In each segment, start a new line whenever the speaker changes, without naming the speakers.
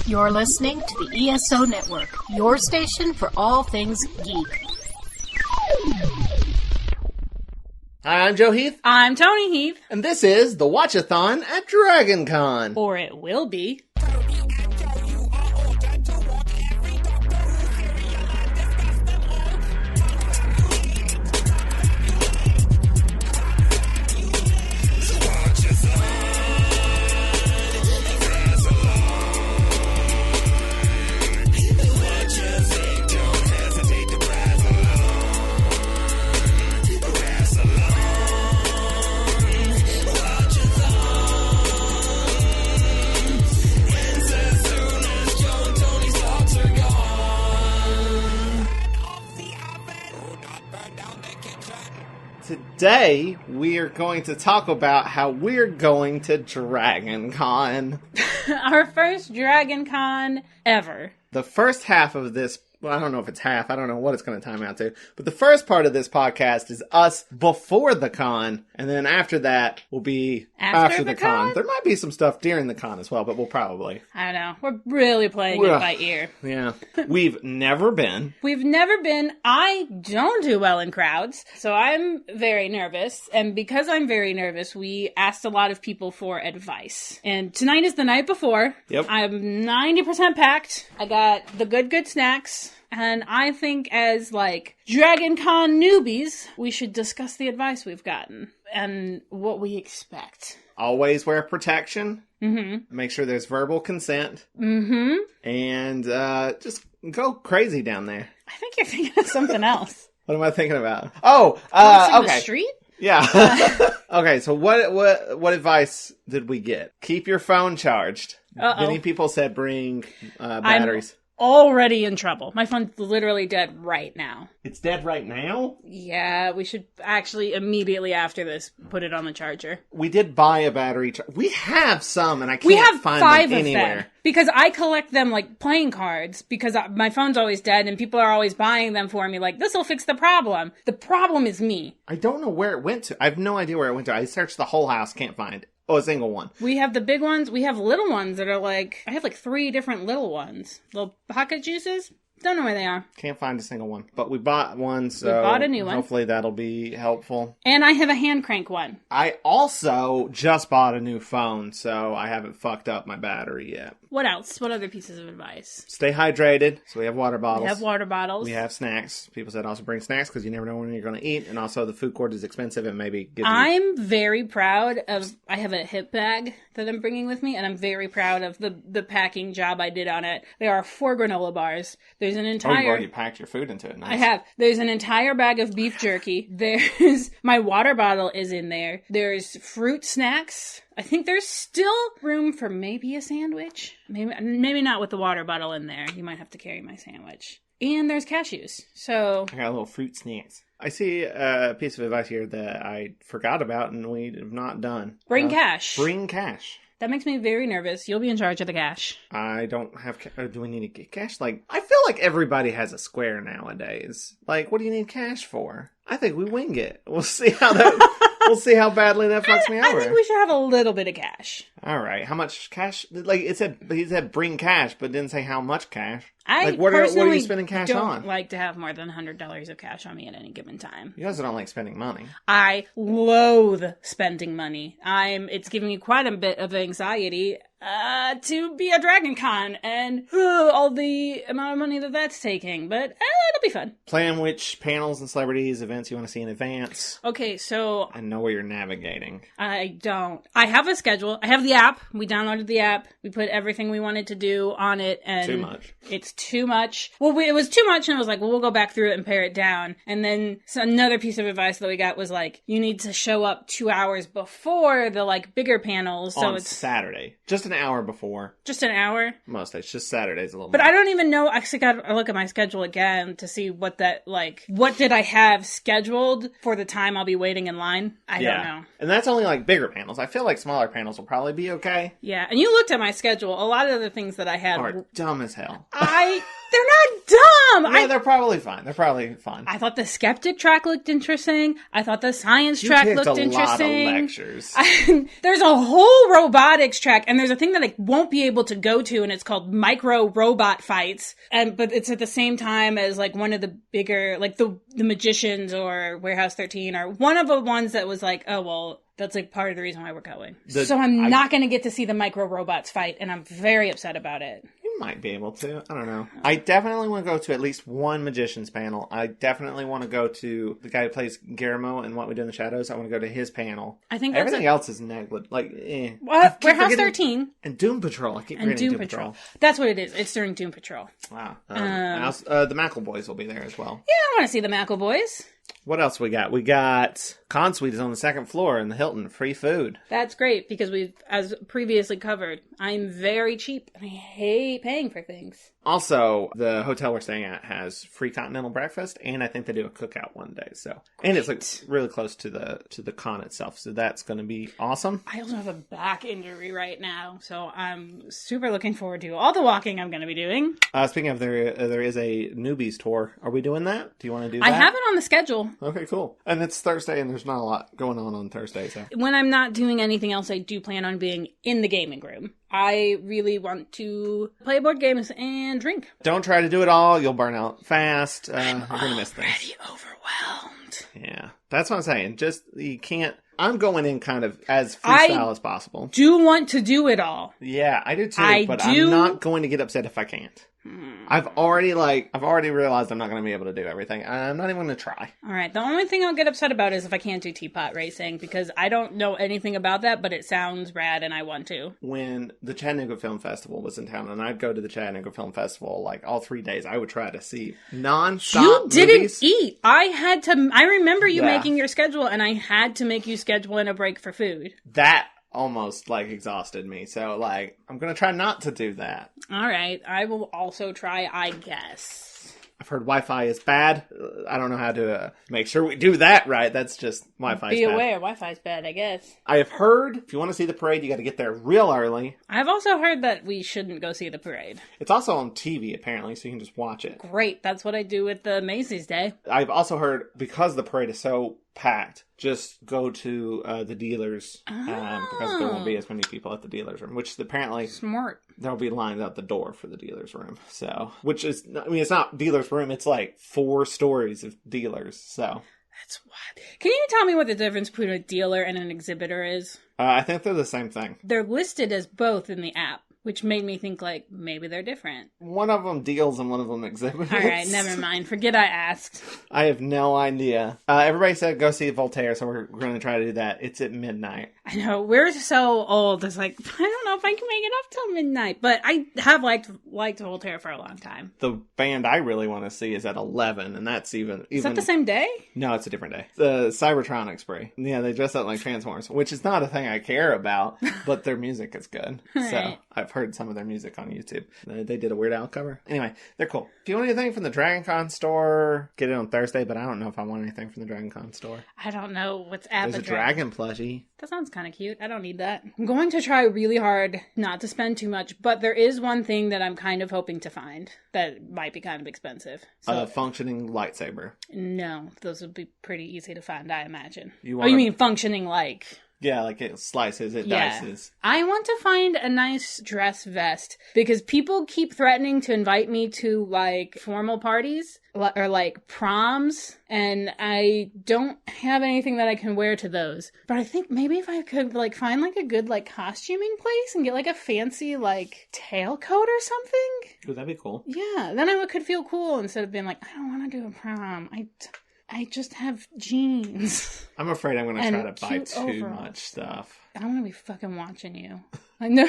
You're listening to the ESO Network, your station for all things geek.
Hi, I'm Joe Heath.
I'm Toni Heath.
And this is the Watch-A-Thon at DragonCon.
Or it will be.
Today, we are going to talk about how we're going to DragonCon.
Our first DragonCon ever.
The first half of this, well, I don't know if it's half, I don't know what it's going to time out to, but the first part of this podcast is us before the con, and then after that will be after the con. There might be some stuff during the con as well, but we'll probably...
I don't know. We're really playing it by ear.
Yeah. We've never been.
I don't do well in crowds, so I'm very nervous. And because I'm very nervous, we asked a lot of people for advice. And tonight is the night before.
Yep.
I'm 90% packed. I got the good snacks. And I think as, DragonCon newbies, we should discuss the advice we've gotten and what we expect.
Always wear protection.
Mm-hmm.
Make sure there's verbal consent.
Mm-hmm.
And just go crazy down there.
I think you're thinking of something else.
What am I thinking about? Oh, okay.
The street?
Yeah. Okay, so what advice did we get? Keep your phone charged.
Uh-oh.
Many people said bring batteries.
Already in trouble. My phone's literally dead right now.
It's dead right now?
Yeah, we should actually immediately after this put it on the charger.
We did buy a battery. We have some, and I can't find them anywhere. We have 5 of them.
Because I collect them like playing cards, because my phone's always dead, and people are always buying them for me, like, this'll fix the problem. The problem is me.
I don't know where it went to. I have no idea where it went to. I searched the whole house, can't find it. Oh, a single one.
We have the big ones. We have little ones that are I have 3 different little ones. Little pocket juices. Don't know where they are.
Can't find a single one. But we bought one, so
we bought a new one.
Hopefully that'll be helpful.
And I have a hand crank one.
I also just bought a new phone, so I haven't fucked up my battery yet.
What else? What other pieces of advice?
Stay hydrated. So we have water bottles.
We
have snacks. People said also bring snacks because you never know when you're going to eat. And also the food court is expensive and maybe gives you...
I'm very proud of... I have a hip bag that I'm bringing with me, and I'm very proud of the packing job I did on it. There are 4 granola bars. There's an entire...
Oh, you've already packed your food into it. Nice.
I have. There's an entire bag of beef jerky. There's... My water bottle is in there. There's fruit snacks. I think there's still room for maybe a sandwich. Maybe not with the water bottle in there. You might have to carry my sandwich. And there's cashews. So...
I got a little fruit snacks. I see a piece of advice here that I forgot about and we have not done.
Bring cash.
Bring cash.
That makes me very nervous. You'll be in charge of the cash.
I don't have... do we need to get cash? I feel like everybody has a square nowadays. What do you need cash for? I think we wing it. We'll see how that... We'll see how badly that fucks me over.
I think we should have a little bit of cash.
All right. How much cash? He said bring cash, but didn't say how much cash.
What are you
spending cash on?
I don't like to have more than $100 of cash on me at any given time.
You guys don't like spending money.
I loathe spending money. It's giving me quite a bit of anxiety to be at DragonCon and all the amount of money that's taking. But it'll be fun.
Plan which panels and celebrities events you want to see in advance.
Okay, so...
I know where you're navigating.
I don't. I have a schedule. I have the app. We downloaded the app. We put everything we wanted to do on it. And
too much.
It's too much. Well, it was too much, and I was like, we'll go back through it and pare it down. And then another piece of advice that we got was you need to show up 2 hours before the bigger panels. So
it's Saturday. Just an hour before.
Just an hour?
Most days. Just Saturdays a little
But
more.
I don't even know. I actually got to look at my schedule again to see what that, what did I have scheduled for the time I'll be waiting in line? I don't know.
And that's only bigger panels. I feel like smaller panels will probably be okay.
Yeah. And you looked at my schedule. A lot of the things that I had
are dumb as hell.
I They're not dumb.
Yeah, they're probably fine. They're probably fun.
I thought the skeptic track looked interesting. I thought the science track looked interesting.
Lot of lectures.
There's a whole robotics track, and there's a thing that I won't be able to go to, and it's called micro robot fights. But it's at the same time as like one of the bigger, like the Magicians or Warehouse 13, or one of the ones that was like, oh well. That's like part of the reason why we're going. So I'm not going to get to see the micro robots fight, and I'm very upset about it.
You might be able to. I don't know. I definitely want to go to at least one Magicians panel. I definitely want to go to the guy who plays Guillermo in What We Do in the Shadows. I want to go to his panel.
I think
everything else is negligible. Like, eh.
What? Warehouse 13.
And Doom Patrol. I keep forgetting Doom Patrol.
That's what it is. It's during Doom Patrol.
Wow. The McElboys will be there as well.
Yeah, I want to see the McElboys.
What else we got? We got Con Suite is on the second floor in the Hilton. Free food.
That's great because we've, as previously covered, I'm very cheap and I hate paying for things.
Also, the hotel we're staying at has free continental breakfast, and I think they do a cookout one day. So, great. And it's like really close to the con itself, so that's going to be awesome.
I also have a back injury right now, so I'm super looking forward to all the walking I'm going to be doing.
Speaking of, there is a Newbies Tour. Are we doing that? Do you want to do that?
I have it on the schedule.
Okay, cool. And it's Thursday, and there's not a lot going on Thursday. So
when I'm not doing anything else, I do plan on being in the gaming room. I really want to play board games and drink.
Don't try to do it all. You'll burn out fast. You're going to miss things.
I'm already overwhelmed.
Yeah. That's what I'm saying. Just, you can't... I'm going in kind of as freestyle as possible.
Do want to do it all.
Yeah, I do too, I'm not going to get upset if I can't. I've already realized I'm not going to be able to do everything. I'm not even going to try.
All right. The only thing I'll get upset about is if I can't do teapot racing, because I don't know anything about that, but it sounds rad and I want to.
When the Chattanooga Film Festival was in town, and I'd go to the Chattanooga Film Festival like all 3 days, I would try to see non-stop
You didn't
movies.
eat. I remember you making your schedule, and I had to make you schedule in a break for food.
That almost like exhausted me. So like, I'm going to try not to do that.
All right. I will also try, I guess.
I've heard Wi-Fi is bad. I don't know how to make sure we do that right. That's just Wi-Fi is bad.
Be aware, Wi-Fi's bad, I guess.
I have heard if you want to see the parade, you got to get there real early.
I've also heard that we shouldn't go see the parade.
It's also on TV, apparently, so you can just watch it.
Great. That's what I do with the Macy's Day.
I've also heard, because the parade is so packed, just go to the dealers because there won't be as many people at the dealers room, which apparently
smart.
There'll be lines out the door for the dealers room. So, which is, I mean, it's not dealers room, it's like 4 stories of dealers. So
that's what. Can you tell me what the difference between a dealer and an exhibitor is?
I think they're the same thing.
They're listed as both in the app, which made me think, like, maybe they're different.
One of them deals and one of them exhibits.
All right, never mind. Forget I asked.
I have no idea. Everybody said go see Voltaire, so we're going to try to do that. It's at midnight.
I know. We're so old. It's like, I don't know if I can make it up till midnight. But I have liked Voltaire for a long time.
The band I really want to see is at 11, and that's even...
Is that the same day?
No, it's a different day. The Cybertronic Spree. Yeah, they dress up like Transformers, which is not a thing I care about, but their music is good.
Right.
So I've heard some of their music on YouTube. They did a Weird Al cover. Anyway, they're cool. If you want anything from the DragonCon store, get it on Thursday, but I don't know if I want anything from the DragonCon store.
I don't know what's at
There's
the
a dragon plushie.
That sounds kind of cute. I don't need that. I'm going to try really hard not to spend too much, but there is one thing that I'm kind of hoping to find that might be kind of expensive. So,
A functioning lightsaber.
No, those would be pretty easy to find, I imagine.
You
mean functioning like...
Yeah, like it slices, it dices.
I want to find a nice dress vest because people keep threatening to invite me to like formal parties or like proms, and I don't have anything that I can wear to those. But I think maybe if I could like find like a good like costuming place and get like a fancy like tailcoat or something.
Ooh, that'd be cool.
Yeah, then I could feel cool instead of being like, I don't want to do a prom. I just have jeans.
I'm afraid I'm going to try to buy too
overalls.
much stuff.
I don't want to be fucking watching you. I know.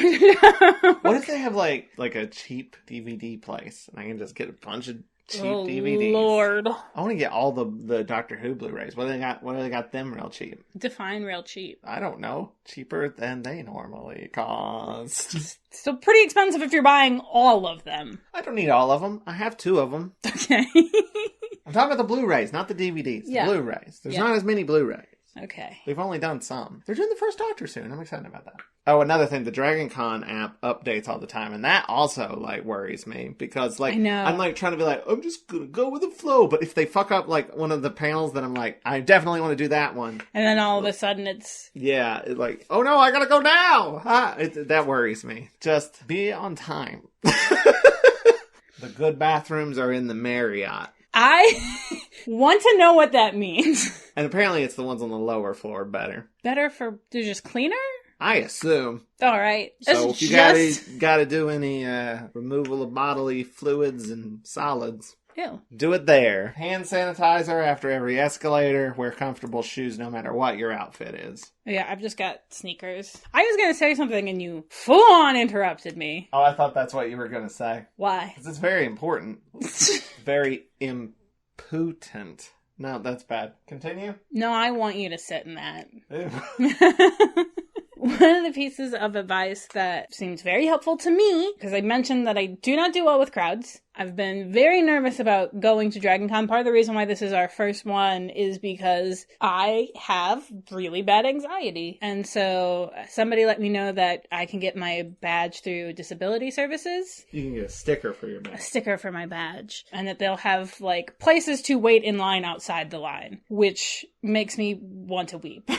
What if they have like a cheap DVD place and I can just get a bunch of cheap DVDs?
Lord.
I want to get all the Doctor Who Blu-rays. What do they got them real cheap?
Define real cheap.
I don't know. Cheaper than they normally cost.
So pretty expensive if you're buying all of them.
I don't need all of them. I have 2 of them.
Okay.
I'm talking about the Blu-rays, not the DVDs. The Blu-rays. There's not as many Blu-rays.
Okay.
We've only done some. They're doing the first Doctor soon. I'm excited about that. Oh, another thing, the DragonCon app updates all the time, and that also, like, worries me, because, like,
I know.
I'm, like, trying to be like, I'm just gonna go with the flow, but if they fuck up, like, one of the panels, then I'm like, I definitely want to do that one.
And then all of a sudden it's...
Yeah, like, oh no, I gotta go now! That worries me. Just be on time. The good bathrooms are in the Marriott.
I want to know what that means.
And apparently it's the ones on the lower floor better.
Better for... They're just cleaner?
I assume.
All right.
So if you gotta do any removal of bodily fluids and solids,
Ew.
do it there. Hand sanitizer after every escalator. Wear comfortable shoes no matter what your outfit is.
Yeah, I've just got sneakers. I was going to say something and you full-on interrupted me.
Oh, I thought that's what you were going to say.
Why?
Because it's very important. Very impotent. No, that's bad. Continue?
No, I want you to sit in that.
Ew.
One of the pieces of advice that seems very helpful to me, because I mentioned that I do not do well with crowds. I've been very nervous about going to DragonCon. Part of the reason why this is our first one is because I have really bad anxiety. And so somebody let me know that I can get my badge through disability services.
You can get a sticker for your badge.
A sticker for my badge. And that they'll have, like, places to wait in line outside the line, which makes me want to weep.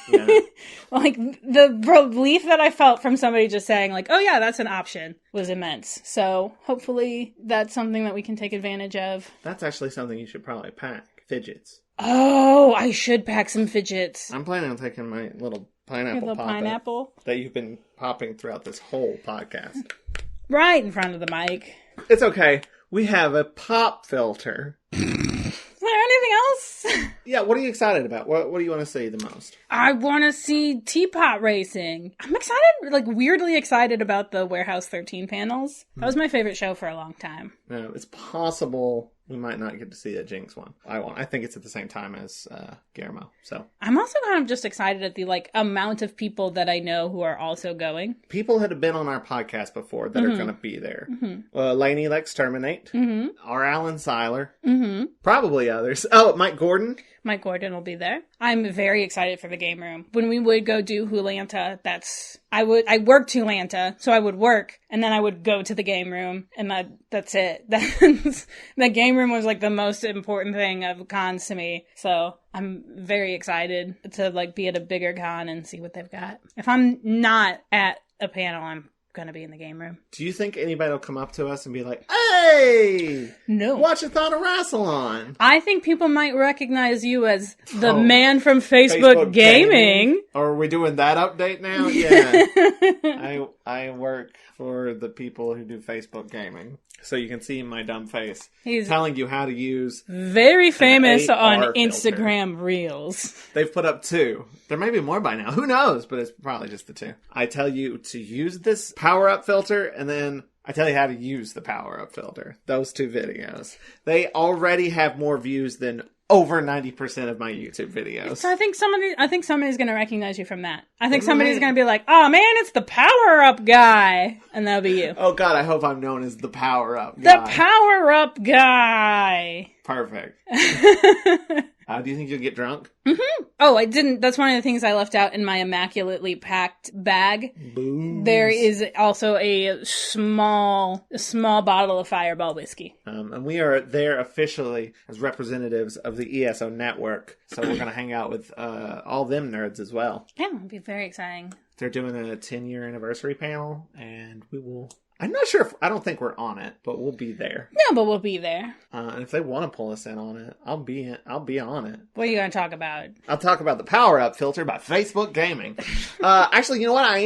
Yeah.
Like, the relief that I felt from somebody just saying, like, oh yeah, that's an option, was immense. So hopefully that's something that we can take advantage of.
That's actually something you should probably pack. Fidgets.
Oh, I should pack some fidgets.
I'm planning on taking my little pineapple
Your little
pop-it
pineapple?
that you've been popping throughout this whole podcast.
Right in front of the mic.
It's okay. We have a pop filter.
Is there anything else?
Yeah, what are you excited about? What do you want to see the most?
I want to see teapot racing. I'm excited, like weirdly excited about the Warehouse 13 panels. That was my favorite show for a long time.
No, it's possible we might not get to see a Jinx one. I won't. I think it's at the same time as Guillermo. So
I'm also kind of just excited at the like amount of people that I know who are also going.
People that have been on our podcast before that are going to be there. Lainey Lex Terminate. R. Alan Seiler. Probably others. Oh, Mike Gordon.
Mike Gordon will be there. I'm very excited for the game room. When we would go do Hulanta, I worked Hulanta, so I would work, and then I would go to the game room, and that's it. The game room was like the most important thing of cons to me, so I'm very excited to like be at a bigger con and see what they've got. If I'm not at a panel, I'm gonna be in the game room.
Do you think anybody will come up to us and be like, hey,
no,
Watch-A-Thon or Rassalon?
I think people might recognize you as the man from Facebook Gaming.
Are we doing that update now? Yeah. I work for the people who do Facebook Gaming. So you can see my dumb face. He's telling you how to use
very famous on Instagram
filter.
Reels.
They've put up 2. There may be more by now. Who knows? But it's probably just the 2. I tell you to use this power-up filter, and then I tell you how to use the power-up filter. Those 2 videos. They already have more views than over 90% of my YouTube videos.
So I think somebody's going to recognize you from that. I think somebody's going to be like, oh man, it's the power-up guy. And that'll be you.
Oh god, I hope I'm known as the power-up guy.
The power-up guy.
Perfect. Do you think you'll get drunk?
Oh, I didn't. That's one of the things I left out in my immaculately packed bag.
Booze.
There is also a small bottle of Fireball whiskey.
And we are there officially as representatives of the ESO network. So we're going to hang out with all them nerds as well.
Yeah, it'll be very exciting.
They're doing a 10-year anniversary panel, and we will... I'm not sure I don't think we're on it, but we'll be there.
No, but we'll be there.
And if they want to pull us in on it, I'll be on it.
What are you going to talk about?
I'll talk about the power-up filter by Facebook Gaming. Actually, you know what? I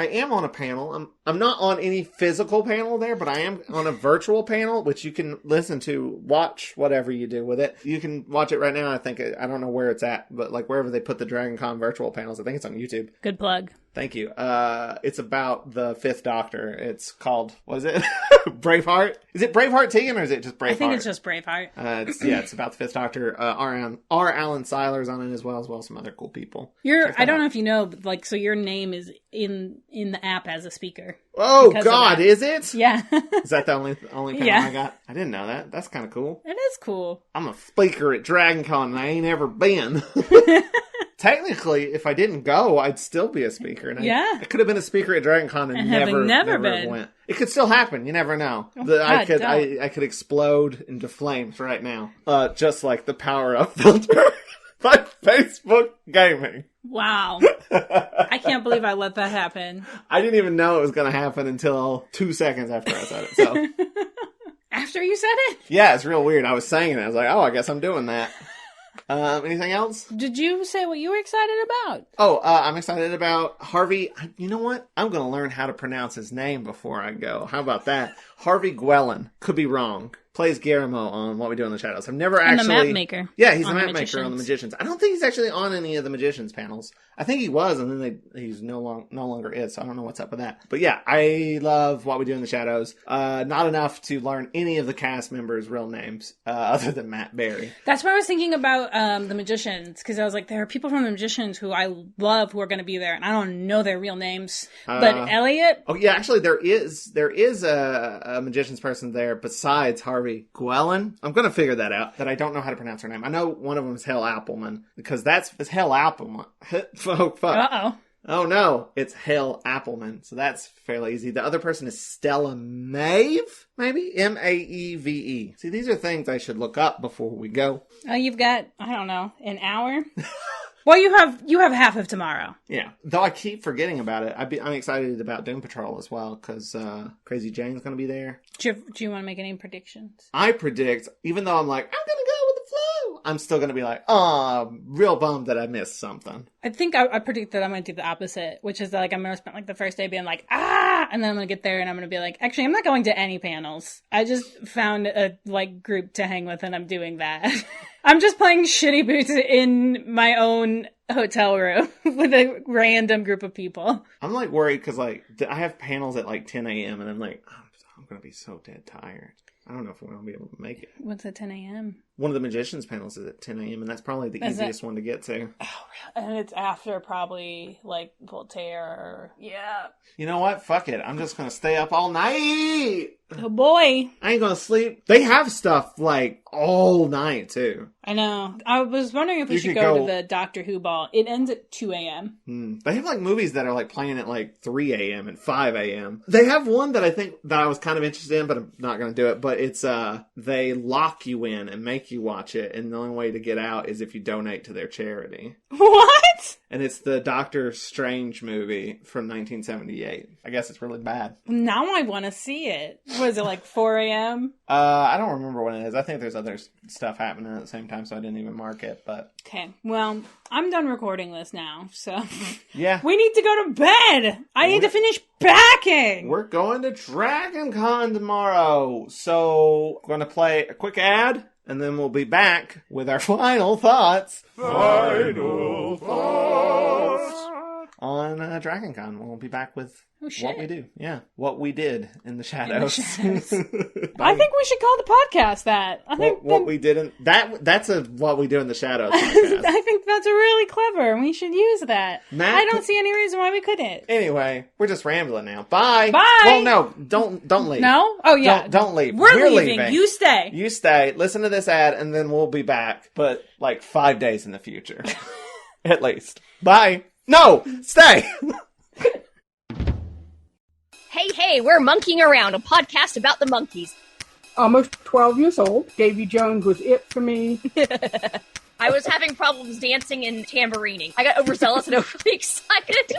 am on a panel. I'm not on any physical panel there, but I am on a virtual panel, which you can listen to, watch whatever you do with it. You can watch it right now. I don't know where it's at, but like wherever they put the DragonCon virtual panels, I think it's on YouTube.
Good plug.
Thank you. It's about the 5th Doctor. It's called, what is it? Braveheart? Is it Braveheart Tegan or is it just Braveheart?
I think it's just Braveheart.
It's about the 5th Doctor. R. Alan Seiler's on it as well some other cool people.
I don't know if you know, but like, so your name is in the app as a speaker.
Oh god, is it?
Yeah.
Is that the only panel I got? I didn't know that. That's kind of cool.
It is cool.
I'm a speaker at DragonCon and I ain't ever been. Technically, if I didn't go, I'd still be a speaker. And I could have been a speaker at DragonCon and never went. It could still happen. You never know. I could explode into flames right now. Just like the power up filter by Facebook Gaming.
Wow. I can't believe I let that happen.
I didn't even know it was going to happen until 2 seconds after I said it. So
after you said it?
Yeah, it's real weird. I was saying it. I was like, oh, I guess I'm doing that. Anything else?
Did you say what you were excited about?
Oh, I'm excited about Harvey. You know what? I'm going to learn how to pronounce his name before I go. How about that? Harvey Gwellen. Could be wrong. Plays Guillermo on What We Do in the Shadows. I've never actually...
the map maker.
Yeah, he's the map maker on the Magicians. I don't think he's actually on any of the Magicians panels. I think he was, and then he's no longer is, so I don't know what's up with that. But yeah, I love What We Do in the Shadows. Not enough to learn any of the cast members' real names, other than Matt Berry.
That's why I was thinking about the Magicians, because I was like, there are people from the Magicians who I love who are going to be there, and I don't know their real names. But Elliot...
Oh yeah, actually there is a Magicians person there besides Harvey Gwellen. I'm going to figure that out, that I don't know how to pronounce her name. I know one of them is Hell Appleman, because it's Hell Appleman. Oh, fuck.
Uh-oh.
Oh, no. It's Hell Appleman. So that's fairly easy. The other person is Stella Maeve, maybe? Maeve. See, these are things I should look up before we go.
Oh, you've got, I don't know, an hour? Well, you have half of tomorrow.
Yeah. Though I keep forgetting about it. I'm excited about Doom Patrol as well, because Crazy Jane's going to be there.
Do you want to make any predictions?
I predict, even though I'm like, I'm going to go with the flow, I'm still going to be like, oh, real bummed that I missed something.
I think I predict that I'm going to do the opposite, which is that like I'm going to spend like the first day being like, and then I'm going to get there and I'm going to be like, actually, I'm not going to any panels. I just found a like group to hang with and I'm doing that. I'm just playing Shitty Boots in my own hotel room with a random group of people.
I'm like worried because like I have panels at like 10 a.m. and I'm like, I'm going to be so dead tired. I don't know if we're going to be able to make it.
What's at 10 a.m.?
One of the Magicians panels is at 10 a.m. and that's probably the easiest one to get to.
Oh, and it's after probably like Voltaire. Yeah.
You know what? Fuck it. I'm just going to stay up all night.
Oh boy.
I ain't going to sleep. They have stuff like all night too.
I know. I was wondering if we should go to the Doctor Who ball. It ends at 2 a.m.
They have like movies that are like playing at like 3 a.m. and 5 a.m. They have one that I think that I was kind of interested in, but I'm not going to do it. But it's, they lock you in and make you watch it. And the only way to get out is if you donate to their charity.
What?
And it's the Doctor Strange movie from 1978. I guess it's really bad.
Now I want to see it. Was it like 4 a.m.?
I don't remember when it is. I think there's other stuff happening at the same time, so I didn't even mark it, but...
Okay, well, I'm done recording this now, so...
Yeah.
We need to go to bed! I need to finish packing!
We're going to DragonCon tomorrow, so we're going to play a quick ad, and then we'll be back with our final thoughts.
Final thoughts!
On DragonCon. We'll be back with what we do. Yeah. What we did in the shadows.
I think we should call the podcast that. I think
what we did in... That's what we do in the shadows podcast.
I think that's really clever, and we should use that.
Matt,
I don't see any reason why we couldn't.
Anyway, we're just rambling now. Bye!
Bye!
Well, no, don't leave.
No? Oh, yeah.
Don't leave.
We're leaving. You stay.
You stay. Listen to this ad, and then we'll be back. But, like, 5 days in the future. At least. Bye! No! Stay!
Hey, we're Monkeying Around, a podcast about the monkeys.
Almost 12 years old. Davy Jones was it for me.
I was having problems dancing and tamborining. I got overzealous and overly excited.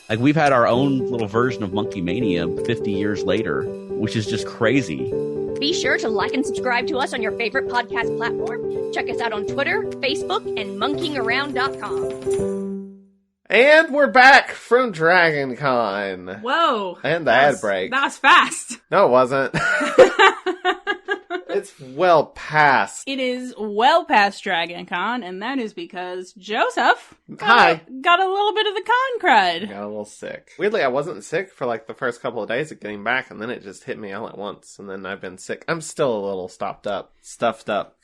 Like, we've had our own little version of Monkey Mania 50 years later, which is just crazy.
Be sure to like and subscribe to us on your favorite podcast platform. Check us out on Twitter, Facebook, and monkeyingaround.com.
And we're back from DragonCon.
Whoa.
And the ad break.
That was fast.
No, it wasn't. It's well past.
It is well past DragonCon, and that is because Joseph
got
a little bit of the con crud.
Got a little sick. Weirdly, I wasn't sick for like the first couple of days of getting back, and then it just hit me all at once, and then I've been sick. I'm still a little stuffed up,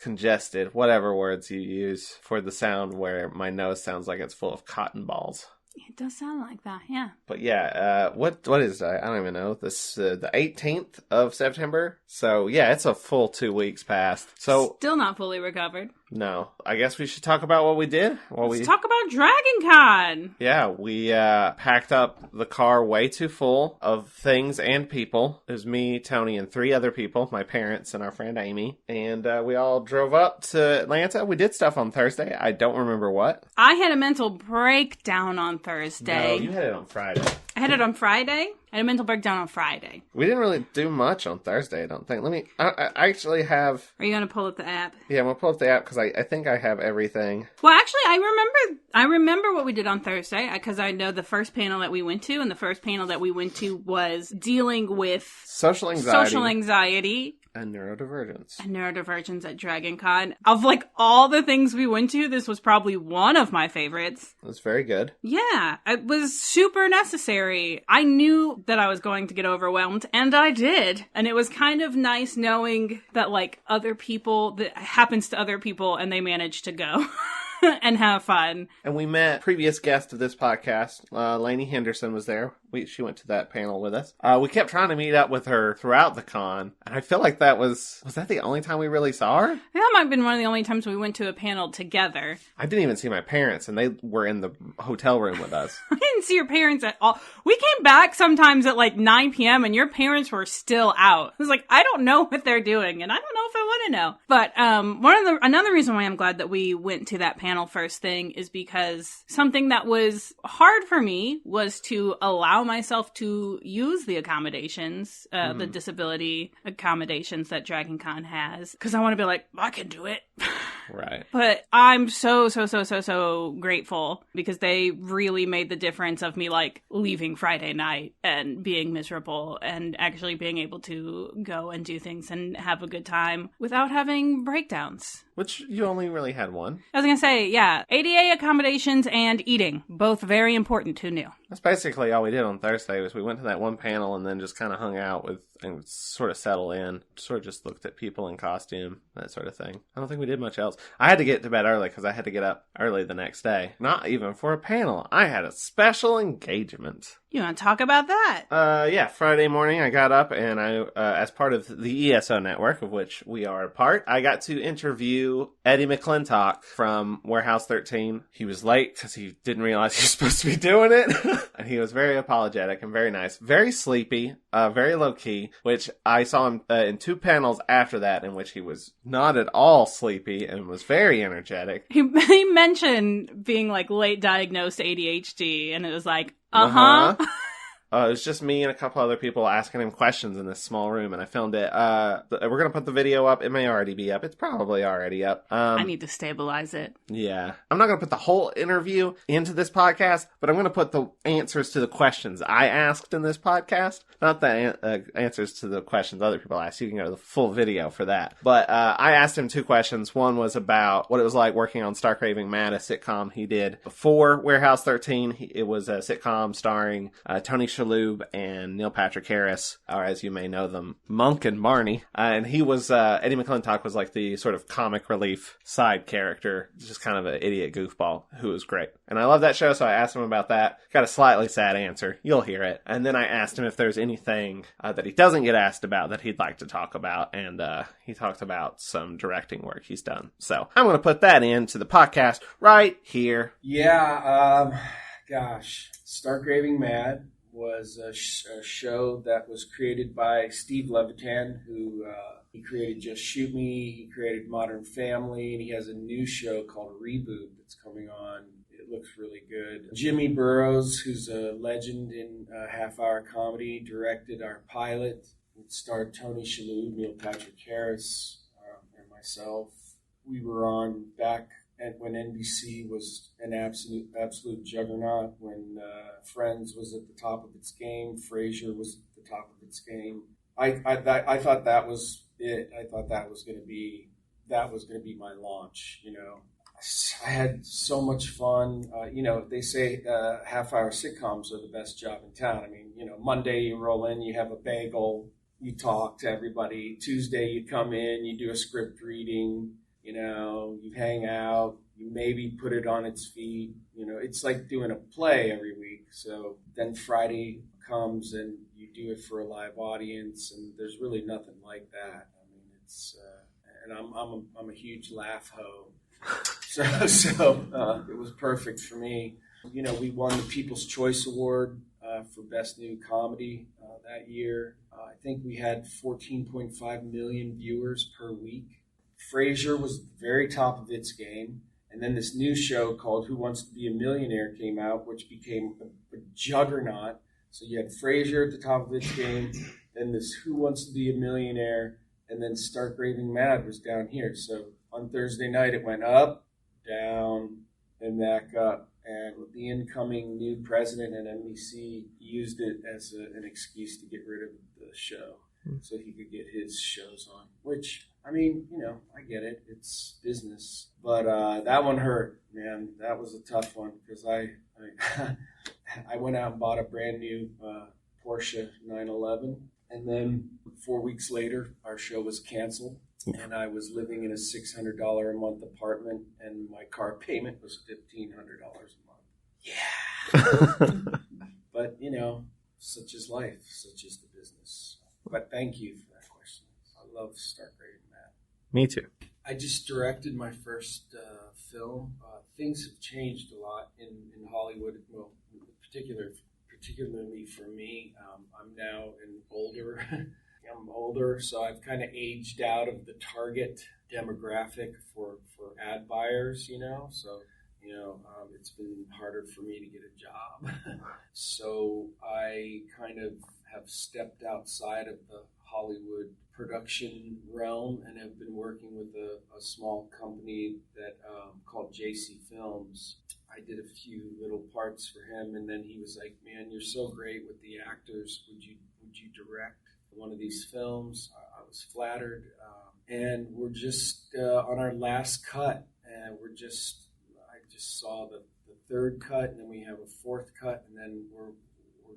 congested, whatever words you use for the sound where my nose sounds like it's full of cotton balls.
It does sound like that, yeah.
But yeah, what is that? I don't even know. This the 18th of September. So yeah, it's a full 2 weeks past. So
still not fully recovered.
No. I guess we should talk about what we did.
Let's talk about DragonCon.
Yeah, we packed up the car way too full of things and people. It was me, Toni, and 3 other people, my parents and our friend Amy. And we all drove up to Atlanta. We did stuff on Thursday. I don't remember what.
I had a mental breakdown on Thursday.
No, you had it on Friday.
I had it on Friday. I had a mental breakdown on Friday.
We didn't really do much on Thursday, I don't think. I actually have...
Are you going to pull up the app?
Yeah, I'm going to pull up the app because I think I have everything.
Well, actually, I remember what we did on Thursday because I know the first panel that we went to, and the first panel that we went to was dealing with
social anxiety. And neurodivergence.
At DragonCon. Of, like, all the things we went to, this was probably one of my favorites.
It was very good.
Yeah, it was super necessary. I knew that I was going to get overwhelmed, and I did. And it was kind of nice knowing that, like, that happens to other people, and they managed to go. And have fun.
And we met previous guest of this podcast, Lainey Henderson was there. She went to that panel with us. We kept trying to meet up with her throughout the con, and I feel like was that the only time we really saw her?
That might have been one of the only times we went to a panel together.
I didn't even see my parents, and they were in the hotel room with us.
I didn't see your parents at all. We came back sometimes at like 9 p.m. and your parents were still out. I was like, I don't know what they're doing, and I don't know if I want to know. But another reason why I'm glad that we went to that panel first thing is because something that was hard for me was to allow myself to use the accommodations, the disability accommodations that DragonCon has, because I want to be like, I can do it.
Right.
But I'm so grateful because they really made the difference of me like leaving Friday night and being miserable and actually being able to go and do things and have a good time without having breakdowns.
Which you only really had one.
I was going to say, yeah, ADA accommodations and eating, both very important. Who knew?
That's basically all we did on Thursday was we went to that one panel and then just kind of hung out and sort of settled in, sort of just looked at people in costume, that sort of thing. I don't think we did much else. I had to get to bed early because I had to get up early the next day. Not even for a panel. I had a special engagement.
You want to talk about that?
Yeah, Friday morning I got up and I, as part of the ESO network, of which we are a part, I got to interview Eddie McClintock from Warehouse 13. He was late because he didn't realize he was supposed to be doing it. And he was very apologetic and very nice. Very sleepy, very low-key, which I saw him in 2 panels after that in which he was not at all sleepy and was very energetic.
He mentioned being like late diagnosed ADHD, and it was like, It
was just me and a couple other people asking him questions in this small room, and I filmed it. We're going to put the video up. It may already be up. It's probably already up.
I need to stabilize it.
Yeah. I'm not going to put the whole interview into this podcast, but I'm going to put the answers to the questions I asked in this podcast. Not the answers to the questions other people asked. You can go to the full video for that. But I asked him 2 questions. One was about what it was like working on Stark Raving Mad, a sitcom he did before Warehouse 13. It was a sitcom starring Toni and Neil Patrick Harris, or as you may know them, Monk and Marnie. And he was, Eddie McClintock was like the sort of comic relief side character, just kind of an idiot goofball who was great. And I love that show, so I asked him about that. Got a slightly sad answer. You'll hear it. And then I asked him if there's anything that he doesn't get asked about that he'd like to talk about. And he talked about some directing work he's done. So I'm going to put that into the podcast right here.
Yeah, gosh. Stark Raving Mad was a show that was created by Steve Levitan, who he created Just Shoot Me, he created Modern Family, and he has a new show called Reboot that's coming on. It looks really good. Jimmy Burrows, who's a legend in half-hour comedy, directed our pilot. It starred Toni Shalhoub, Neil Patrick Harris, and myself. We were on back when NBC was an absolute juggernaut, when Friends was at the top of its game, Frasier was at the top of its game. I thought that was it. I thought that was going to be my launch. You know, I had so much fun. They say half-hour sitcoms are the best job in town. I mean, Monday you roll in, you have a bagel, you talk to everybody. Tuesday you come in, you do a script reading. You hang out, you maybe put it on its feet. It's like doing a play every week. So then Friday comes and you do it for a live audience, and there's really nothing like that. I mean, it's and I'm a huge laugh hoe. So it was perfect for me. You know, we won the People's Choice Award for Best New Comedy that year. I think we had 14.5 million viewers per week. Frasier was very top of its game. And then this new show called Who Wants to Be a Millionaire came out, which became a juggernaut. So you had Frasier at the top of its game, then this Who Wants to Be a Millionaire, and then Stark Raving Mad was down here. So on Thursday night, it went up, down, and back up. And with the incoming new president at NBC, used it as an excuse to get rid of the show so he could get his shows on, which, I mean, you know, I get it. It's business. But that one hurt, man. That was a tough one because I went out and bought a brand new Porsche 911. And then 4 weeks later, our show was canceled. And I was living in a $600 a month apartment, and my car payment was $1,500 a month. Yeah. But, you know, such is life, such is the business. But thank you for that question. I love Stark Raving Mad.
Me too.
I just directed my first film. Things have changed a lot in Hollywood, well, particularly for me. I'm now older. I'm older, so I've kind of aged out of the target demographic for ad buyers, you know. So, you know, it's been harder for me to get a job. So I kind of have stepped outside of the Hollywood production realm and have been working with a small company that called JC Films. I did a few little parts for him, and then he was like, "Man, you're so great with the actors. Would you direct one of these films?" I was flattered, and we're just on our last cut, and I just saw the third cut, and then we have a fourth cut, and then we're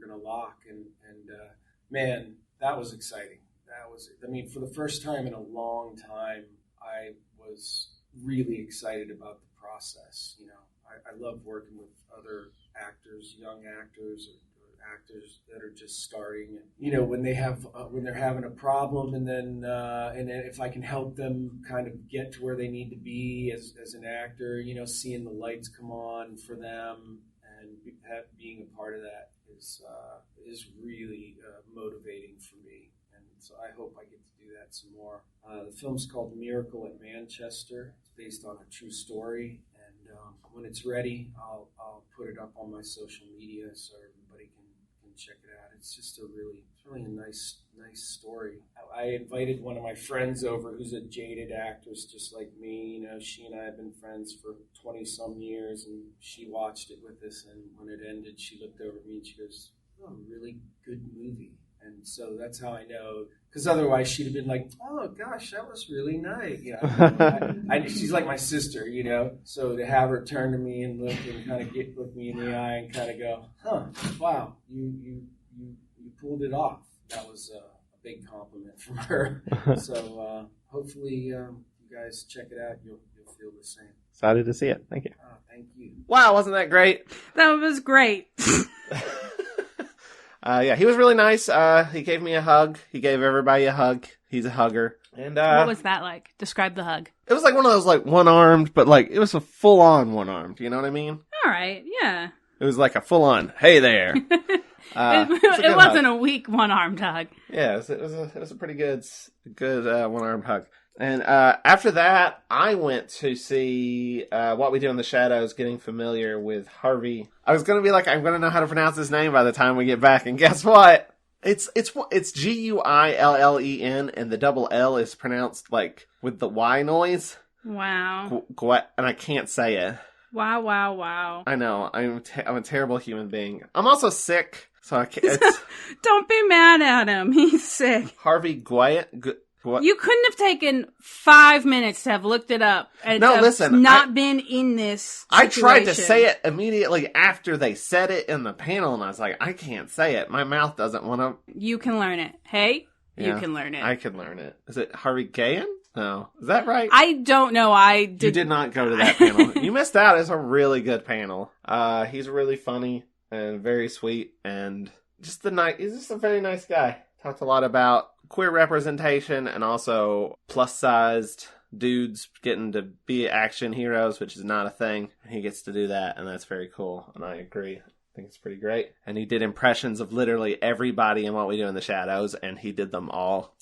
gonna lock, and man, that was exciting. I mean, for the first time in a long time, I was really excited about the process. You know, I love working with other actors, young actors, or actors that are just starting. And, you know, when they're having a problem, and then if I can help them kind of get to where they need to be as an actor, you know, seeing the lights come on for them and being a part of that is really motivating for me. And so I hope I get to do that some more. The film's called Miracle at Manchester. It's based on a true story. And when it's ready, I'll put it up on my social media so everybody can check it out. It's just a really nice story. I invited one of my friends over who's a jaded actress just like me. You know, she and I have been friends for 20-some years, and she watched it with us, and when it ended, she looked over at me and she goes, "Oh, really good movie." And so that's how I know, because otherwise she'd have been like, "Oh gosh, that was really nice." You know, she's like my sister, you know. So to have her turn to me and look and kind of look me in the eye and kind of go, "Huh, wow, you pulled it off." That was a big compliment from her. So hopefully you guys check it out. You'll feel the same.
Excited to see it. Thank you.
Thank you.
Wow, wasn't that great?
That was great.
Yeah, he was really nice. He gave me a hug. He gave everybody a hug. He's a hugger. And
what was that like? Describe the hug.
It was like one of those like one-armed, but like it was a full-on one-armed. You know what I mean?
All right, yeah.
It was like a full-on, "Hey there."
It wasn't a weak one-armed hug.
Yeah, it was a pretty good one-armed hug. And after that, I went to see What We Do in the Shadows, getting familiar with Harvey. I was going to be like, I'm going to know how to pronounce his name by the time we get back. And guess what? It's Guillen, and the double L is pronounced like with the Y noise.
Wow.
And I can't say it.
Wow.
I know. I'm a terrible human being. I'm also sick, so I can't.
Don't be mad at him. He's sick.
Harvey Guillen.
You couldn't have taken 5 minutes to have looked it up and been in this situation.
I tried to say it immediately after they said it in the panel, and I was like, I can't say it. My mouth doesn't want to.
You can learn it. Hey,
yeah,
you can learn it.
I can learn it. Is it Harvey Guillen? No. Is that right?
I don't know. You
did not go to that panel. You missed out. It's a really good panel. He's really funny and very sweet, and he's just a very nice guy. Talked a lot about queer representation and also plus-sized dudes getting to be action heroes, which is not a thing. He gets to do that, and that's very cool, and I agree. I think it's pretty great. And he did impressions of literally everybody in What We Do in the Shadows, and he did them all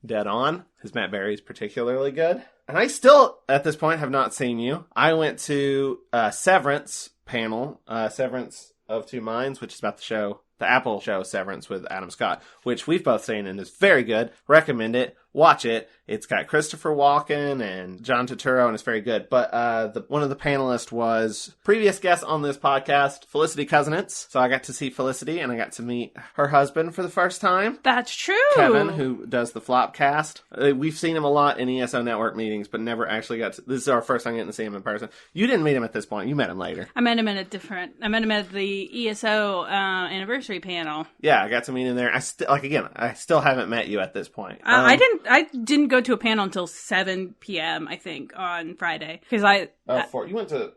dead on. His Matt Berry's particularly good. And I still, at this point, have not seen you. I went to Severance panel, Severance of Two Minds, which is about the show, the Apple show Severance with Adam Scott, which we've both seen and is very good. Recommend it. Watch it. It's got Christopher Walken and John Turturro, and it's very good. But one of the panelists was previous guest on this podcast, Felicity Cousinets. So I got to see Felicity, and I got to meet her husband for the first time.
That's true.
Kevin, who does the Flopcast. We've seen him a lot in ESO Network meetings, but never actually got to... This is our first time getting to see him in person. You didn't meet him at this point. You met him later.
I met him at the ESO anniversary panel.
Yeah, I got to meet him there. I still haven't met you at this point.
I didn't go to a panel until 7 p.m., I think, on Friday. Because
you went to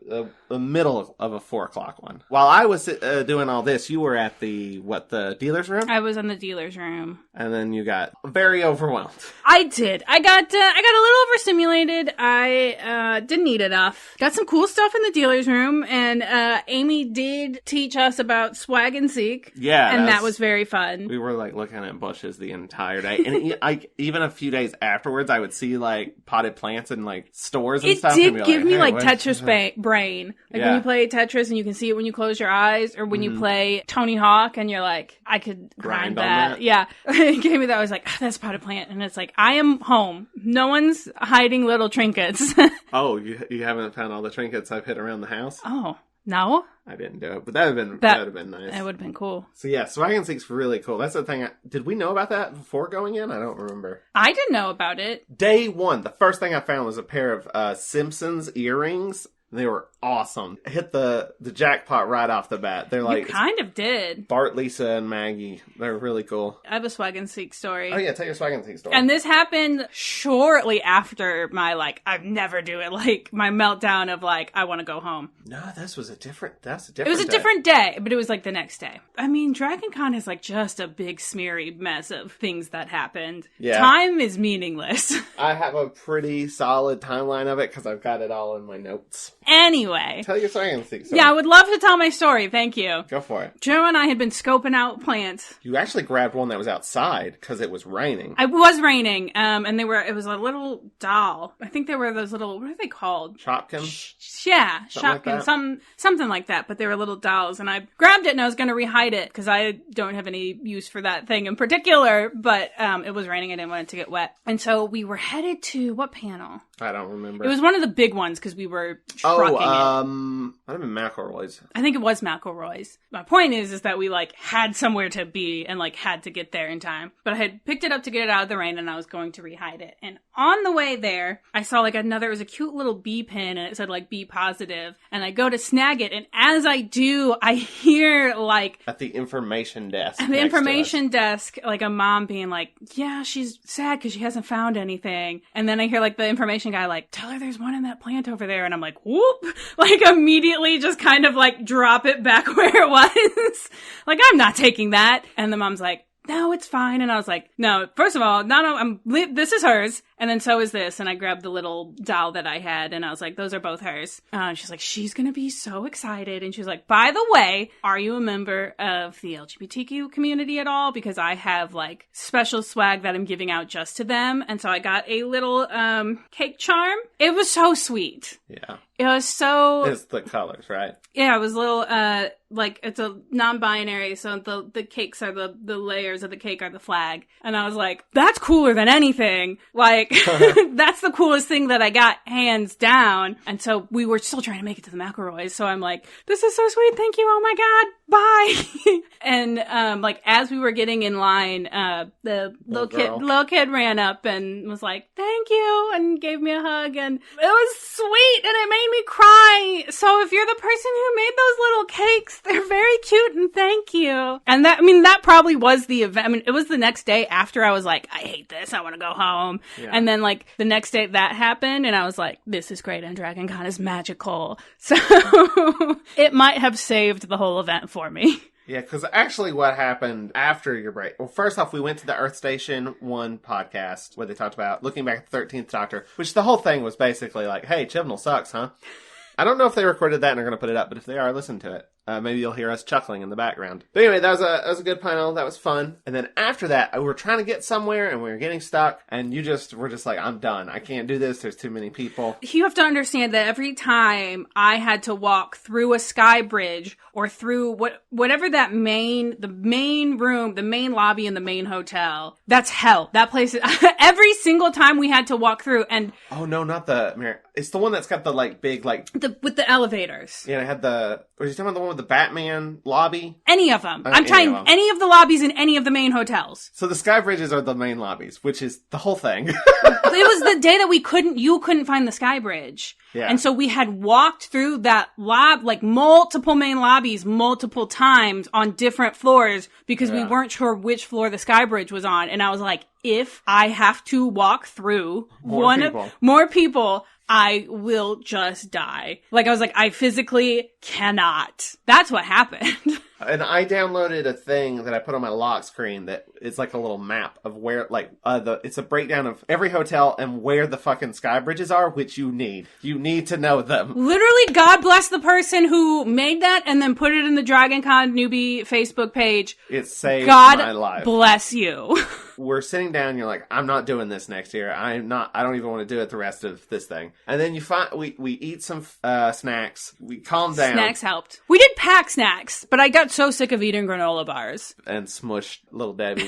the middle of a 4 o'clock one. While I was doing all this, you were at the dealer's room?
I was in the dealer's room.
And then you got very overwhelmed.
I did. I got a little overstimulated. I didn't eat enough. Got some cool stuff in the dealer's room, and Amy did teach us about swag and seek.
Yeah.
And that was very fun.
We were looking at bushes the entire day. And even a few days afterwards, I would see potted plants in stores and stuff.
It did give me Tetris brain.
Yeah.
When you play Tetris and you can see it when you close your eyes, or when you play Tony Hawk and you're like, I could grind that. Yeah. It gave me that. I was like, that's a potted plant. And it's like, I am home. No one's hiding little trinkets.
Oh, you haven't found all the trinkets I've hid around the house?
Oh, no?
I didn't do it, but that would have been nice.
That would have been cool.
So yeah, Swag and Seek's really cool. That's the thing. Did we know about that before going in? I don't remember.
I didn't know about it.
Day one, the first thing I found was a pair of Simpsons earrings. They were awesome. Hit the jackpot right off the bat. They're
You kind of did.
Bart, Lisa, and Maggie. They're really cool.
I have a Swag and Seek story.
Oh yeah, tell your Swag and Seek story.
And this happened shortly after my I'd never do it, my meltdown of I want to go home.
No, that's a different
It was a different day, but it was the next day. I mean, DragonCon is just a big smeary mess of things that happened.
Yeah.
Time is meaningless.
I have a pretty solid timeline of it because I've got it all in my notes.
Anyway.
Tell your Swag and Seek story.
Yeah, I would love to tell my story. Thank you.
Go for it.
Joe and I had been scoping out plants.
You actually grabbed one that was outside because it was raining.
It was raining, and it was a little doll. I think they were those little, what are they called?
Shopkins?
Yeah,
something
Shopkins, something like that, but they were little dolls, and I grabbed it and I was going to rehide it because I don't have any use for that thing in particular, but it was raining, I didn't want it to get wet. And so we were headed to, what panel?
I don't remember.
It was one of the big ones because we were trucking it.
I don't know, McElroy's.
I think it was McElroy's. My point is that we had somewhere to be and had to get there in time. But I had picked it up to get it out of the rain and I was going to rehide it. And on the way there, I saw it was a cute little bee pin and it said be positive. And I go to snag it, and as I do, I hear
at the information desk.
At the information desk, a mom being yeah, she's sad because she hasn't found anything. And then I hear the information guy tell her there's one in that plant over there. And I'm whoop, immediately just kind of drop it back where it was. I'm not taking that. And the mom's no, it's fine. And I was no, first of all, no, this is hers. And then so is this. And I grabbed the little doll that I had and I was those are both hers. She's she's going to be so excited. And she's by the way, are you a member of the LGBTQ community at all? Because I have special swag that I'm giving out just to them. And so I got a little cake charm. It was so sweet.
Yeah.
It was so...
It's the colors, right?
Yeah, it was a little, it's a non-binary, so the cakes are the layers of the cake are the flag. And I was that's cooler than anything. That's the coolest thing that I got, hands down. And so we were still trying to make it to the McElroys, so I'm this is so sweet, thank you, oh my god, bye! And, as we were getting in line, the little kid ran up and was thank you, and gave me a hug, and it was sweet, and it made me cry. So if you're the person who made those little cakes, they're very cute, and thank you. And that probably was the event. It was the next day after I was I hate this, I want to go home. Yeah. And then the next day that happened, and I was this is great, and DragonCon is magical. So it might have saved the whole event for me.
Yeah, because actually what happened after your break... Well, first off, we went to the Earth Station 1 podcast where they talked about looking back at the 13th Doctor, which the whole thing was basically like, hey, Chibnall sucks, huh? I don't know if they recorded that and are going to put it up, but if they are, listen to it. Maybe you'll hear us chuckling in the background. But anyway, that was a good panel. That was fun. And then after that, we were trying to get somewhere and we were getting stuck. And you were just like, I'm done. I can't do this. There's too many people.
You have to understand that every time I had to walk through a sky bridge or through whatever the main room, the main lobby in the main hotel, that's hell. That place is, every single time we had to walk through and... Oh, no, not the... It's the one that's got the, like, big, like... with the elevators. Yeah, it had the... Was you talking about the one with the Batman lobby? Any of them. I'm trying any of the lobbies in any of the main hotels. So the sky bridges are the main lobbies, which is the whole thing. It was the day that you couldn't find the sky bridge. Yeah. And so we had walked through that like multiple main lobbies multiple times on different floors because we weren't sure which floor the sky bridge was on. And I was like, if I have to walk through more people, I will just die. Like, I was like, I physically cannot. That's what happened. And I downloaded a thing that I put on my lock screen that is like a little map of where, like, it's a breakdown of every hotel and where the fucking sky bridges are, which you need. You need to know them. Literally, God bless the person who made that and then put it in the DragonCon Newbie Facebook page. It saved my life. God bless you. We're sitting down, you're like, I'm not doing this next year. I don't even want to do it the rest of this thing. And then we eat some snacks. We calm down. Snacks helped. We did pack snacks, but I got so sick of eating granola bars. And smushed Little Debbie's.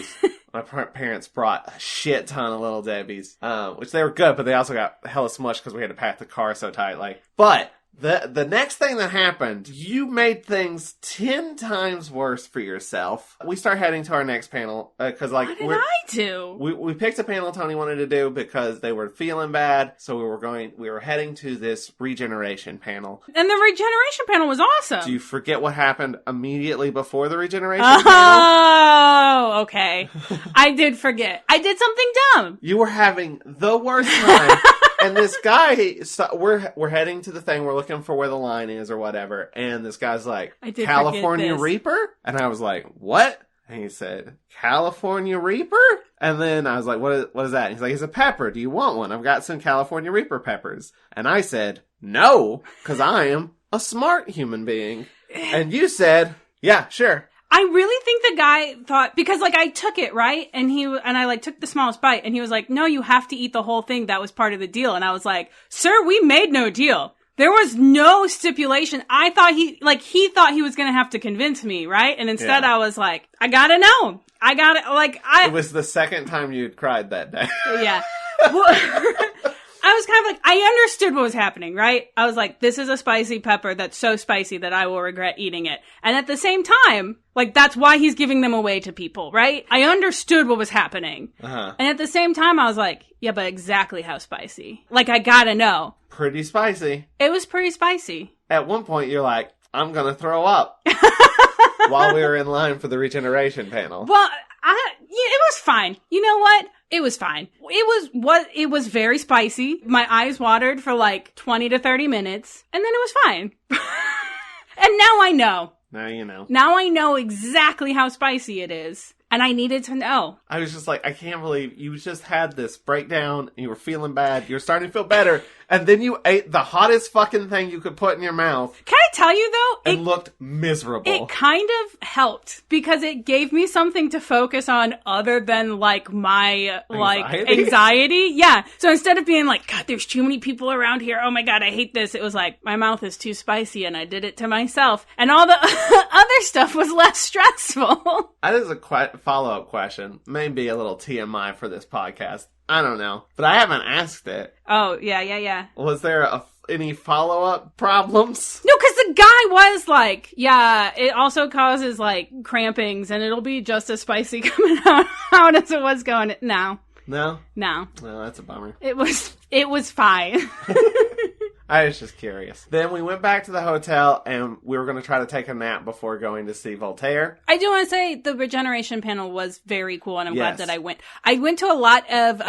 My parents brought a shit ton of Little Debbie's, which they were good, but they also got hella smushed because we had to pack the car so tightly. But the next thing that happened, you made things 10 times worse for yourself. We start heading to our next panel because, like, what did I do? We picked a panel Toni wanted to do because they were feeling bad, so we were heading to this regeneration panel. And the regeneration panel was awesome. Do you forget what happened immediately before the regeneration panel? Oh, okay. I did forget. I did something dumb. You were having the worst time. And this guy, we're heading to the thing, we're looking for where the line is or whatever, and this guy's like, California Reaper? And I was like, what? And he said, California Reaper? And then I was like, what is that? And he's like, it's a pepper. Do you want one? I've got some California Reaper peppers. And I said, no, because I am a smart human being. And you said, yeah, sure. I really think the guy thought, because, like, I took it, right? And I, like, took the smallest bite, and he was like, no, you have to eat the whole thing. That was part of the deal. And I was like, sir, we made no deal. There was no stipulation. I thought he thought he was going to have to convince me, right? And instead I was like, I gotta know. It was the second time you'd cried that day. Yeah. I was kind of like, I understood what was happening, right? I was like, this is a spicy pepper that's so spicy that I will regret eating it. And at the same time, like, that's why he's giving them away to people, right? I understood what was happening. Uh-huh. And at the same time, I was like, yeah, but exactly how spicy? Like, I gotta know. Pretty spicy. It was pretty spicy. At one point, you're like, I'm gonna throw up. While we were in line for the regeneration panel. Well, it was fine. You know what? It was fine. It was very spicy. My eyes watered for like 20 to 30 minutes, and then it was fine. And now I know. Now you know. Now I know exactly how spicy it is. And I needed to know. I was just like, I can't believe you just had this breakdown, and you were feeling bad. You're starting to feel better. And then you ate the hottest fucking thing you could put in your mouth. Can I tell you, though? It looked miserable. It kind of helped because it gave me something to focus on other than, like, my, anxiety. Yeah. So instead of being like, God, there's too many people around here. Oh, my God, I hate this. It was like, my mouth is too spicy, and I did it to myself. And all the other stuff was less stressful. That is a follow-up question. Maybe a little TMI for this podcast. I don't know. But I haven't asked it. Oh, yeah. Was there any follow-up problems? No, because the guy was like, yeah, it also causes, like, crampings, and it'll be just as spicy coming out as it was going. No. No? No. Well, that's a bummer. It was fine.
I was just curious. Then we went back to the hotel, and we were going to try to take a nap before going to see Voltaire.
I do want to say the regeneration panel was very cool, and I'm glad
Yes.
that I went. I went to a lot of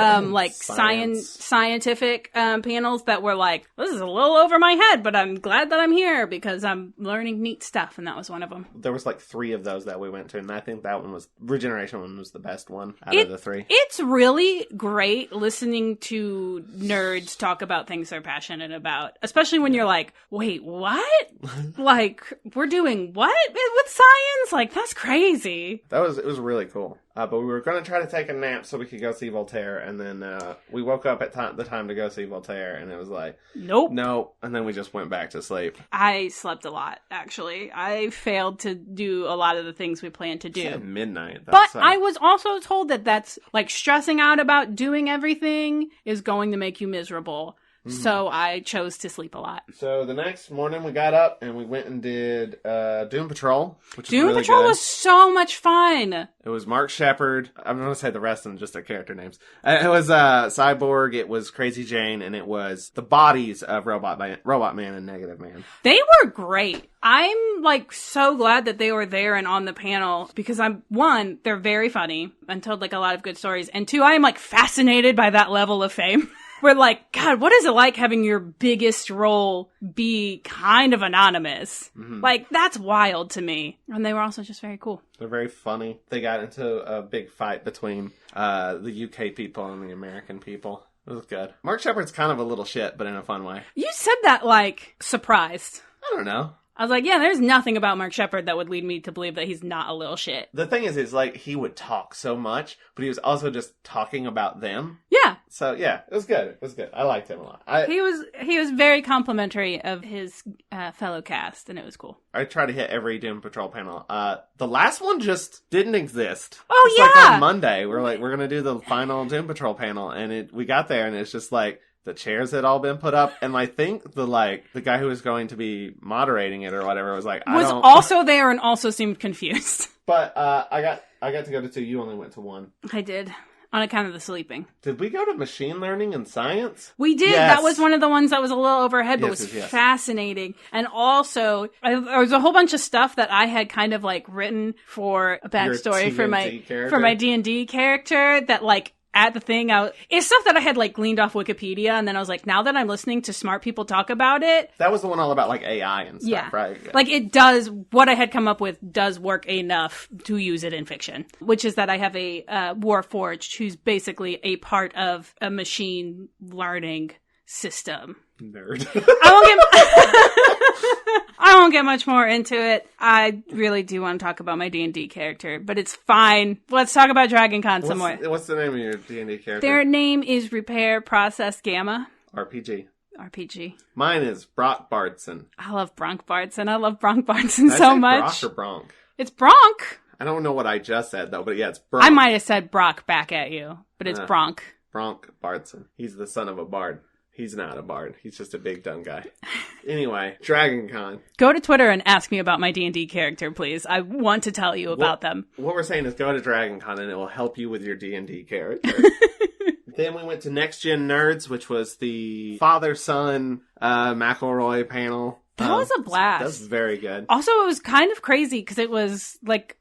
scientific panels that were like, this is a little over my head, but I'm glad that I'm here because I'm learning neat stuff, and that was one of them.
There was like 3 of those that we went to, and I think that one was regeneration one was the best one out of the 3.
It's really great listening to nerds talk about things they're passionate about, especially when you're like, wait, what? Like, we're doing what with science? Like, that's crazy.
It was really cool. But we were going to try to take a nap so we could go see Voltaire, and then we woke up at the time to go see Voltaire, and it was like,
nope,
and then we just went back to sleep.
I slept a lot, actually. I failed to do a lot of the things we planned to do.
It's at midnight.
But I was also told that that's, like, stressing out about doing everything is going to make you miserable. So I chose to sleep a lot.
So the next morning we got up and we went and did Doom Patrol, which
Doom
was really
Patrol
good.
was so much fun.
It was Mark Shepard. I'm going to say the rest of them, just their character names. It was Cyborg, it was Crazy Jane, and it was the bodies of Robot Man and Negative Man.
They were great. I'm, like, so glad that they were there and on the panel because one, they're very funny and told, like, a lot of good stories. And 2, I am, like, fascinated by that level of fame. We're like, God, what is it like having your biggest role be kind of anonymous?
Mm-hmm.
Like, that's wild to me. And they were also just very cool.
They're very funny. They got into a big fight between the UK people and the American people. It was good. Mark Shepard's kind of a little shit, but in a fun way.
You said that, like, surprised.
I don't know.
I was like, yeah, there's nothing about Mark Shepard that would lead me to believe that he's not a little shit.
The thing is like, he would talk so much, but he was also just talking about them.
Yeah.
So, yeah, it was good. It was good. I liked him a lot.
He was very complimentary of his fellow cast, and it was cool.
I try to hit every Doom Patrol panel. The last one just didn't exist.
Oh,
it's
yeah!
like on Monday, we're going to do the final Doom Patrol panel, and we got there, and it's just like, the chairs had all been put up, and I think the guy who was going to be moderating it or whatever was like,
also there and also seemed confused.
But I got to go to 2. You only went to 1.
I did, on account of the sleeping.
Did we go to machine learning and science?
We did.
Yes.
That was one of the ones that was a little overhead, but was fascinating. And also, there was a whole bunch of stuff that I had kind of like written for a backstory for my D&D character that like. At the thing, it's stuff that I had like gleaned off Wikipedia, and then I was like, now that I'm listening to smart people talk about it.
That was the one all about like AI and stuff, right? Yeah.
Like what I had come up with does work enough to use it in fiction, which is that I have a Warforged who's basically a part of a machine learning system.
Nerd.
I won't get much more into it. I really do want to talk about my D&D character, but it's fine. Let's talk about DragonCon some more.
What's the name of your D&D character?
Their name is Repair Process Gamma.
RPG.
Mine
is Brock Bardson.
I love Bronk Bardson. I love Bronk Bardson so much.
Brock or Bronk?
It's Bronk.
I don't know what I just said, though, but yeah, it's Bronk.
I might have said Brock back at you, but it's Bronk.
Bronk Bardson. He's the son of a bard. He's not a bard. He's just a big dumb guy. Anyway, DragonCon.
Go to Twitter and ask me about my D&D character, please. I want to tell you about them. What
we're saying is go to DragonCon and it will help you with your D&D character. Then we went to Next Gen Nerds, which was the father-son McElroy panel.
That was a blast.
That was very good.
Also, it was kind of crazy because it was like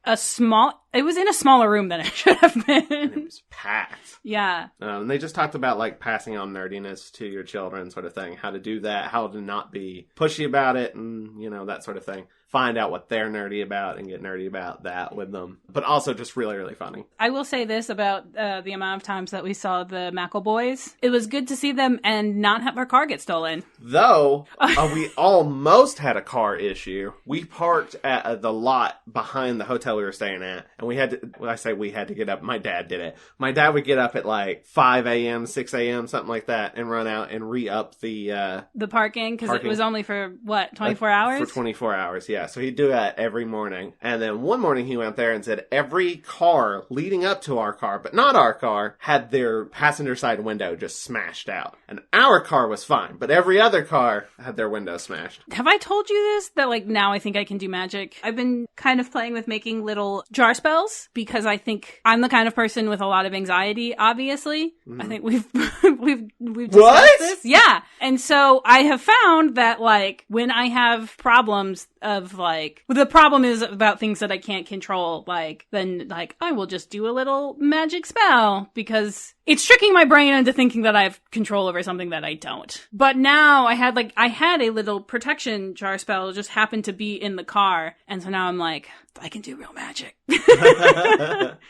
it was in a smaller room than it should have been.
And it was packed.
Yeah.
And they just talked about like passing on nerdiness to your children sort of thing. How to do that, how to not be pushy about it, and, that sort of thing. Find out what they're nerdy about and get nerdy about that with them. But also just really, really funny.
I will say this about the amount of times that we saw the McElboys. It was good to see them and not have our car get stolen.
Though, we almost had a car issue. We parked at the lot behind the hotel we were staying at. And we had to, I say we had to get up. My dad did it. My dad would get up at like 5 a.m., 6 a.m., something like that, and run out and re-up the parking.
Because it was only for, 24 hours?
For 24 hours, yeah. So he'd do that every morning. And then one morning he went there and said every car leading up to our car, but not our car, had their passenger side window just smashed out. And our car was fine, but every other car had their window smashed.
Have I told you this? That like now I think I can do magic. I've been kind of playing with making little jar spells because I think I'm the kind of person with a lot of anxiety, obviously. Mm-hmm. I think we've we've discussed this. Yeah. And so I have found that, like, when I have problems of, like, the problem is about things that I can't control, like, then, like, I will just do a little magic spell because it's tricking my brain into thinking that I have control over something that I don't. But now I had a little protection jar spell just happened to be in the car. And so now I'm like, I can do real magic.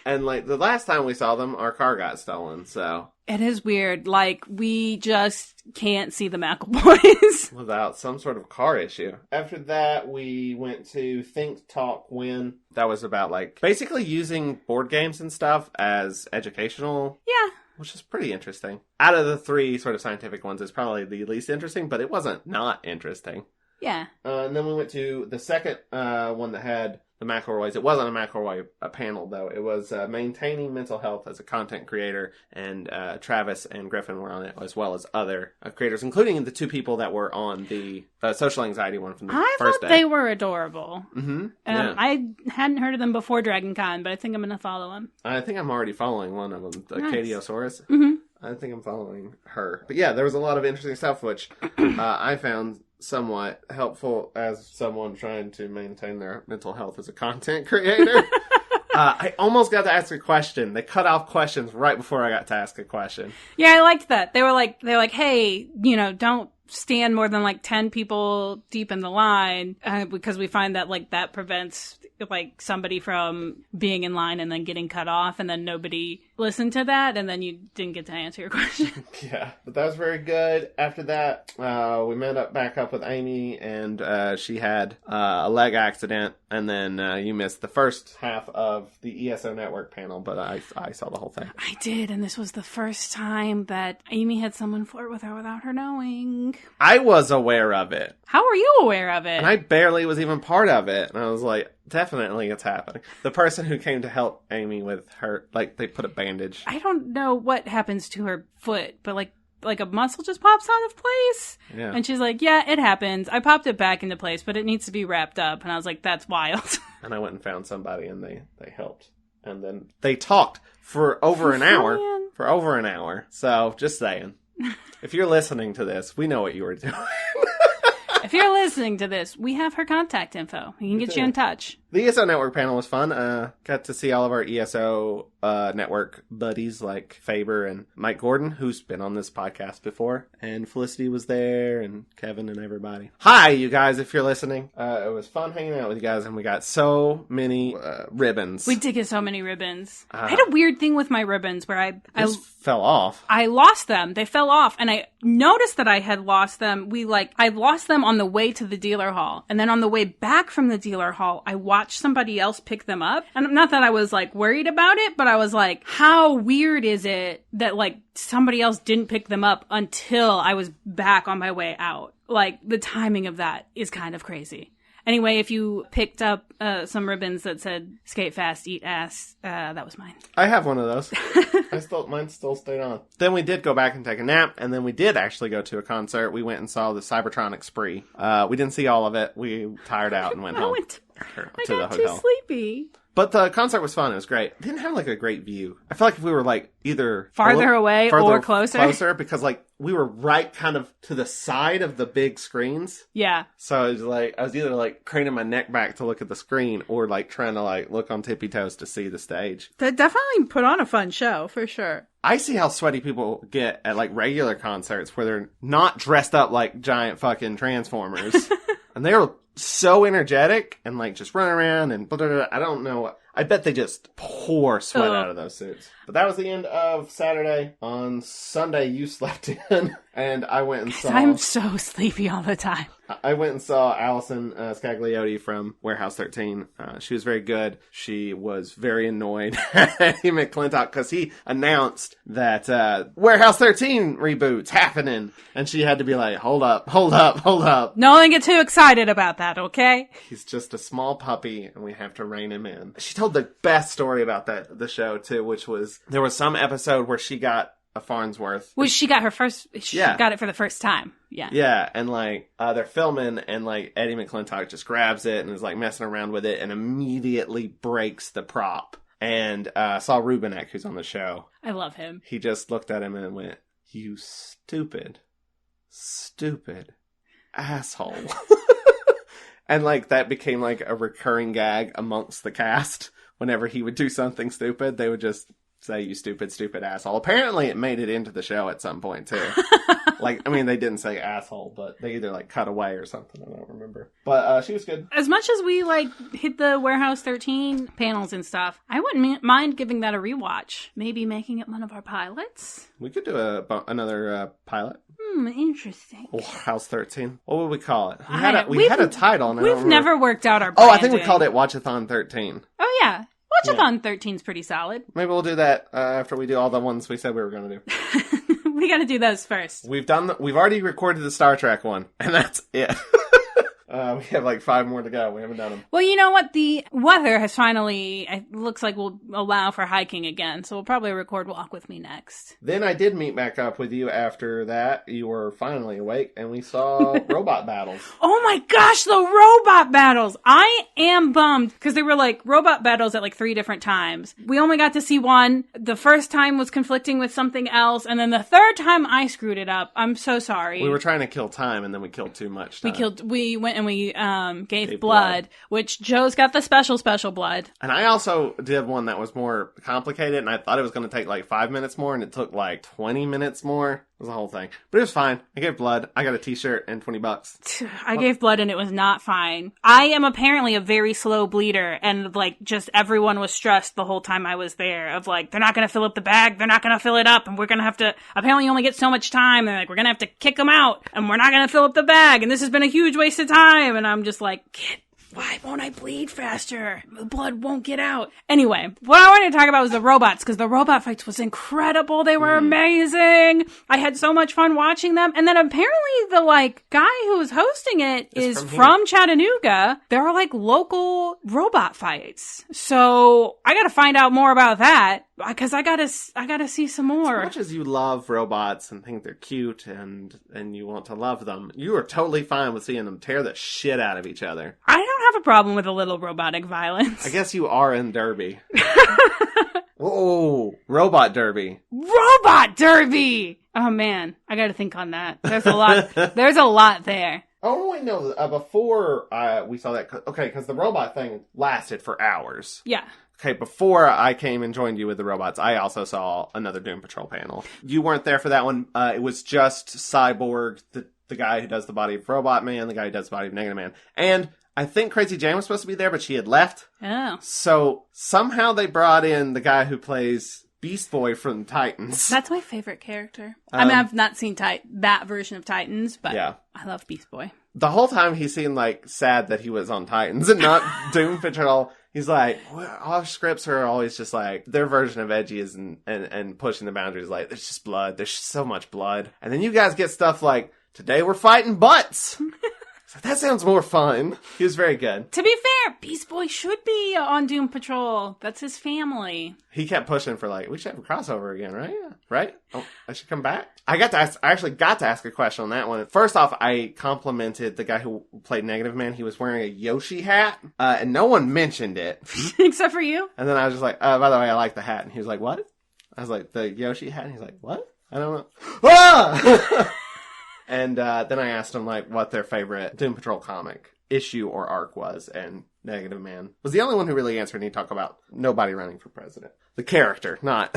And, like, the last time we saw them, our car got stolen, so.
It is weird. Like, we just can't see the McElboys.
Without some sort of car issue. After that, we went to Think, Talk, Win. That was about, like, basically using board games and stuff as educational.
Yeah.
Which is pretty interesting. Out of the three sort of scientific ones, it's probably the least interesting, but it wasn't not interesting.
Yeah.
And then we went to the second one that had the McElroys. It wasn't a McElroy panel, though. It was Maintaining Mental Health as a Content Creator, and Travis and Griffin were on it, as well as other creators, including the two people that were on the social anxiety one from the first day.
I thought they were adorable.
Mm-hmm. Yeah.
I hadn't heard of them before DragonCon, but I think I'm going to follow them.
I think I'm already following one of them,
Nice.
Katiosaurus.
Mm-hmm.
I think I'm following her. But yeah, there was a lot of interesting stuff, which I found somewhat helpful as someone trying to maintain their mental health as a content creator. I almost got to ask a question. They cut off questions right before I got to ask a question.
Yeah, I liked that. They were like, hey, don't stand more than like 10 people deep in the line because we find that like that prevents like somebody from being in line and then getting cut off, and then nobody listened to that, and then you didn't get to answer your question.
Yeah, but that was very good. After that, we met back up with Amy, and she had a leg accident, and then you missed the first half of the ESO Network panel, but I saw the whole thing.
I did, and this was the first time that Amy had someone flirt with her without her knowing.
I was aware of it.
How were you aware of it?
And I barely was even part of it. And I was like, definitely it's happening. The person who came to help Amy with her, like, they put a bandage.
I don't know what happens to her foot, but like a muscle just pops out of place.
Yeah.
And she's like, yeah, it happens. I popped it back into place, but it needs to be wrapped up. And I was like, that's wild.
And I went and found somebody, and they helped. And then they talked for over an hour. For over an hour. So, just saying. If you're listening to this, we know what you were doing.
If you're listening to this, we have her contact info. We can get you in touch.
The ESO Network panel was fun. Got to see all of our ESO Network buddies like Faber and Mike Gordon, who's been on this podcast before. And Felicity was there, and Kevin and everybody. Hi, you guys, if you're listening. It was fun hanging out with you guys, and we got so many ribbons.
We did get so many ribbons. I had a weird thing with my ribbons where I
fell off.
I lost them. They fell off, and I noticed that I had lost them. I lost them on the way to the dealer hall, and then on the way back from the dealer hall, I watched somebody else pick them up. And not that I was like worried about it, but I was like, how weird is it that like somebody else didn't pick them up until I was back on my way out? Like, the timing of that is kind of crazy. Anyway, if you picked up some ribbons that said "Skate fast, eat ass," that was mine.
I have one of those. Mine still stayed on. Then we did go back and take a nap, and then we did actually go to a concert. We went and saw the Cybertronic Spree. We didn't see all of it. We tired out and went home.
I got too sleepy.
But the concert was fun. It was great. It didn't have like a great view. I felt like if we were like either
farther away or closer,
because like we were right kind of to the side of the big screens.
Yeah.
So it was like I was either like craning my neck back to look at the screen or like trying to like look on tippy toes to see the stage.
That definitely put on a fun show for sure.
I see how sweaty people get at like regular concerts where they're not dressed up like giant fucking Transformers. And they're so energetic and like just running around and blah, blah, blah. I don't know. I bet they just pour sweat out of those suits. But that was the end of Saturday. On Sunday, you slept in, and I went and saw...
I'm so sleepy all the time.
I went and saw Allison Scagliotti from Warehouse 13. She was very good. She was very annoyed at Eddie McClintock because he announced that Warehouse 13 reboot's happening. And she had to be like, hold up.
Don't get too excited about that, okay?
He's just a small puppy, and we have to rein him in. She told the best story about the show, too, which was there was some episode where she got a Farnsworth.
Well, she got got it for the first time. Yeah.
Yeah, and like they're filming, and like Eddie McClintock just grabs it and is like messing around with it and immediately breaks the prop. And Saul Rubinek, who's on the show.
I love him.
He just looked at him and went, "You stupid asshole." And like that became like a recurring gag amongst the cast. Whenever he would do something stupid, they would just say, "You stupid asshole." Apparently it made it into the show at some point too. Like, I mean, they didn't say asshole, but they either like cut away or something. I don't remember. But she was good.
As much as we like hit the Warehouse 13 panels and stuff, I wouldn't mind giving that a rewatch. Maybe making it one of our pilots.
We could do another pilot.
Interesting.
Warehouse 13. What would we call it? We had a title. And
we've never worked out our
branding. I think we called it Watch-A-Thon 13.
Oh, yeah. Watch-A-Thon 13 is pretty solid.
Maybe we'll do that after we do all the ones we said we were going to do.
We got to do those first.
We've already recorded the Star Trek one, and that's it. We have like 5 more to go. We haven't done them.
Well, you know what? The weather has finally, it looks like will allow for hiking again. So we'll probably record Walk With Me next.
Then I did meet back up with you after that. You were finally awake and we saw robot battles.
Oh my gosh, the robot battles. I am bummed because they were like robot battles at like 3 different times. We only got to see one. The first time was conflicting with something else. And then the third time I screwed it up. I'm so sorry.
We were trying to kill time and then we killed too much time.
We went and we gave blood, which Joe's got the special blood.
And I also did one that was more complicated, and I thought it was going to take like 5 minutes more, and it took like 20 minutes more. It was the whole thing. But it was fine. I gave blood. I got a t-shirt and $20.
I gave blood and it was not fine. I am apparently a very slow bleeder, and like just everyone was stressed the whole time I was there of like, they're not going to fill up the bag, they're not going to fill it up, and we're going to have to, apparently you only get so much time, they're like, we're going to have to kick them out, and we're not going to fill up the bag, and this has been a huge waste of time, and I'm just like, why won't I bleed faster? The blood won't get out. Anyway, what I wanted to talk about was the robots, because the robot fights was incredible. They were amazing. I had so much fun watching them. And then apparently the like guy who was hosting it is from Chattanooga. There are like local robot fights. So I got to find out more about that. Because I gotta see some more.
As much as you love robots and think they're cute and you want to love them, you are totally fine with seeing them tear the shit out of each other.
I don't have a problem with a little robotic violence.
I guess you are in Derby. Whoa, robot derby.
Robot derby! Oh man, I gotta think on that. There's a lot. There's a lot there.
Oh, wait, no, before we saw that, okay, because the robot thing lasted for hours.
Yeah.
Okay, before I came and joined you with the robots, I also saw another Doom Patrol panel. You weren't there for that one. It was just Cyborg, the guy who does the body of Robot Man, the guy who does the body of Negative Man. And I think Crazy Jane was supposed to be there, but she had left.
Oh.
So somehow they brought in the guy who plays Beast Boy from Titans.
That's my favorite character. I mean, I've not seen that version of Titans, but yeah. I love Beast Boy.
The whole time he seemed like sad that he was on Titans and not Doom Patrol. He's like, well, our scripts are always just like, their version of edgy is and pushing the boundaries. Like, there's just blood. There's so much blood. And then you guys get stuff like, today we're fighting butts. So that sounds more fun. He was very good.
To be fair, Beast Boy should be on Doom Patrol. That's his family.
He kept pushing for like, we should have a crossover again, right? Yeah. Right? Oh, I should come back. I actually got to ask a question on that one. First off, I complimented the guy who played Negative Man. He was wearing a Yoshi hat, and no one mentioned it.
Except for you?
And then I was just like, by the way, I like the hat. And he was like, what? I was like, the Yoshi hat? And he's like, what? I don't know. Ah! And then I asked him like what their favorite Doom Patrol comic issue or arc was, and Negative Man was the only one who really answered. And he talked about nobody running for president. The character, not...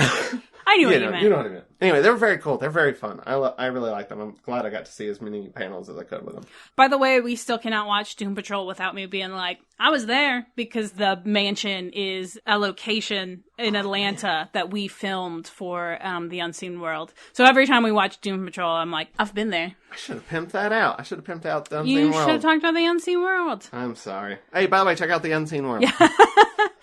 I knew what you meant.
You know what I meant. Anyway, they were very cool. They're very fun. I really like them. I'm glad I got to see as many panels as I could with them.
By the way, we still cannot watch Doom Patrol without me being like, I was there, because the mansion is a location in Atlanta that we filmed for The Unseen World. So every time we watch Doom Patrol, I'm like, I've been there.
I should have pimped that out. I should have pimped out The Unseen World.
You should have talked about The Unseen World.
I'm sorry. Hey, by the way, check out The Unseen World.
Yeah.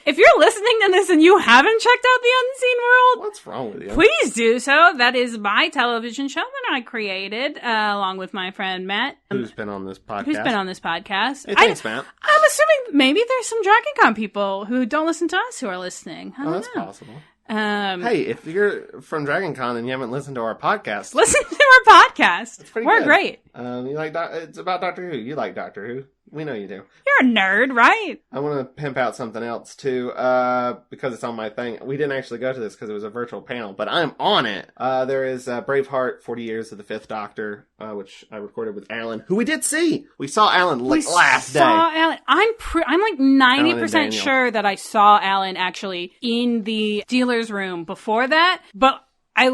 If you're listening to this and you haven't checked out The Unseen World,
what's wrong with you?
Please do so. That is my television show that I created along with my friend Matt.
Who's been on this podcast.
Hey,
thanks, Matt.
I'm assuming maybe there's some DragonCon people who don't listen to us who are listening. I don't
that's
know.
Possible. Hey, if you're from DragonCon and you haven't listened to our podcast,
listen to our podcast.
It's pretty
We're
good.
Great.
You like it's about Doctor Who. You like Doctor Who. We know you do.
You're a nerd, right?
I want to pimp out something else, too, because it's on my thing. We didn't actually go to this because it was a virtual panel, but I'm on it. There is Braveheart, 40 Years of the Fifth Doctor, which I recorded with Alan, who we did see. We saw Alan last day.
Alan. I'm like 90% sure that I saw Alan actually in the dealer's room before that, but I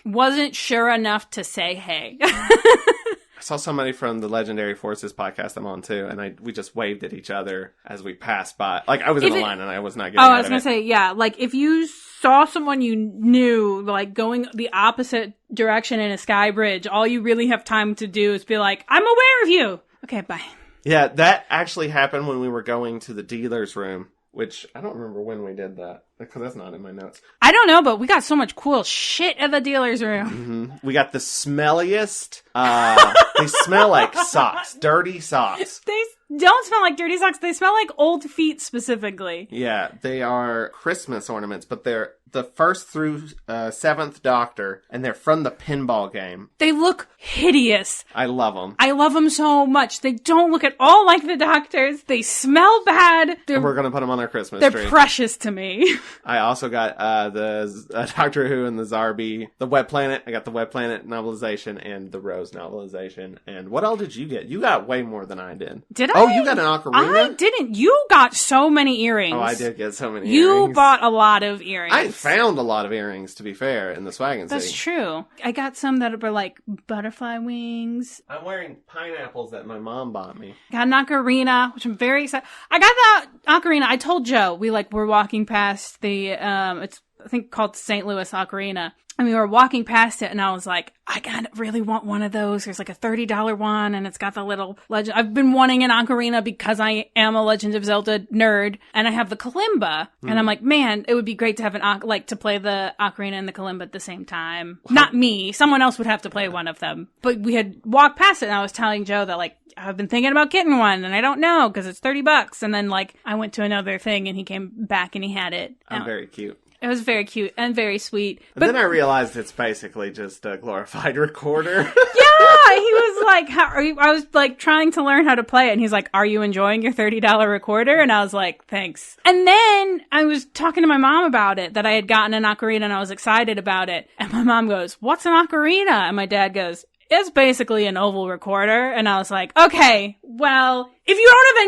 wasn't sure enough to say hey.
I saw somebody from the Legendary Forces podcast I'm on too, and we just waved at each other as we passed by. Like, I was in a line and I was not getting out of it.
I was going to say, yeah, like if you saw someone you knew, like going the opposite direction in a sky bridge, all you really have time to do is be like, I'm aware of you. Okay, bye.
Yeah, that actually happened when we were going to the dealer's room, which I don't remember when we did that, because that's not in my notes.
I don't know, but we got so much cool shit at the dealer's room.
Mm-hmm. We got the smelliest, they smell like socks, dirty socks.
They don't smell like dirty socks, they smell like old feet specifically.
Yeah, they are Christmas ornaments, but they're the 1st through 7th Doctor, and they're from the pinball game.
They look hideous.
I love them.
I love them so much. They don't look at all like the Doctors. They smell bad.
And we're going to put them on our Christmas
tree.
They're
precious to me.
I also got the Doctor Who and the Zarbi, the Web Planet. I got the Web Planet novelization and the Rose novelization. And what else did you get? You got way more than I did.
Did I?
Oh, you got an ocarina?
I didn't. You got so many earrings.
Oh, I did get so many earrings.
You bought a lot of earrings.
I found a lot of earrings, to be fair, in the Swaggin' City.
That's true. I got some that were like butterfly wings.
I'm wearing pineapples that my mom bought me.
Got an ocarina, which I'm very excited. I got that ocarina. I told Joe, we're walking past the, it's I think called St. Louis Ocarina. And we were walking past it, and I was like, I really want one of those. There's like a $30 one, and it's got the little legend. I've been wanting an ocarina because I am a Legend of Zelda nerd, and I have the kalimba. And I'm like, man, it would be great to have to play the ocarina and the kalimba at the same time. Not me. Someone else would have to play one of them. But we had walked past it, and I was telling Joe that, like, I've been thinking about getting one, and I don't know, because it's $30. And then, like, I went to another thing, and he came back, and he had it.
I'm very cute.
It was very cute and very sweet.
But then I realized it's basically just a glorified recorder.
Yeah, he was like, I was like trying to learn how to play it. And he's like, are you enjoying your $30 recorder? And I was like, thanks. And then I was talking to my mom about it, that I had gotten an ocarina and I was excited about it. And my mom goes, what's an ocarina? And my dad goes, it's basically an oval recorder. And I was like, okay, well, if you don't have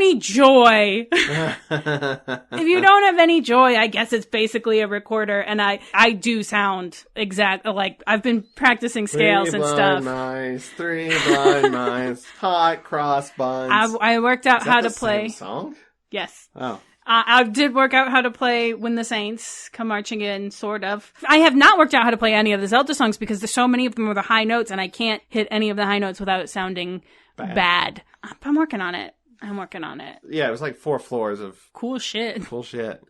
any joy, I guess it's basically a recorder. And I do sound like I've been practicing scales and stuff.
3 blind mice, hot cross buns.
I worked out how to play.
Same song?
Yes.
Oh.
I did work out how to play When the Saints Come Marching In, sort of. I have not worked out how to play any of the Zelda songs because there's so many of them with the high notes, and I can't hit any of the high notes without it sounding bad. I'm working on it.
Yeah, it was like 4 floors of
cool shit.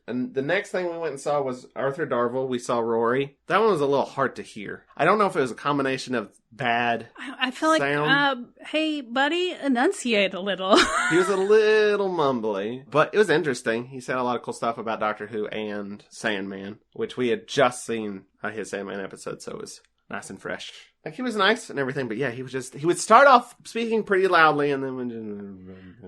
And the next thing we went and saw was Arthur Darvel. We saw Rory. That one was a little hard to hear. I don't know if it was a combination of bad
I feel like, hey, buddy, enunciate a little.
He was a little mumbly, but it was interesting. He said a lot of cool stuff about Doctor Who and Sandman, which we had just seen his Sandman episode, so it was nice and fresh. Like, he was nice and everything, but yeah, he would start off speaking pretty loudly, and then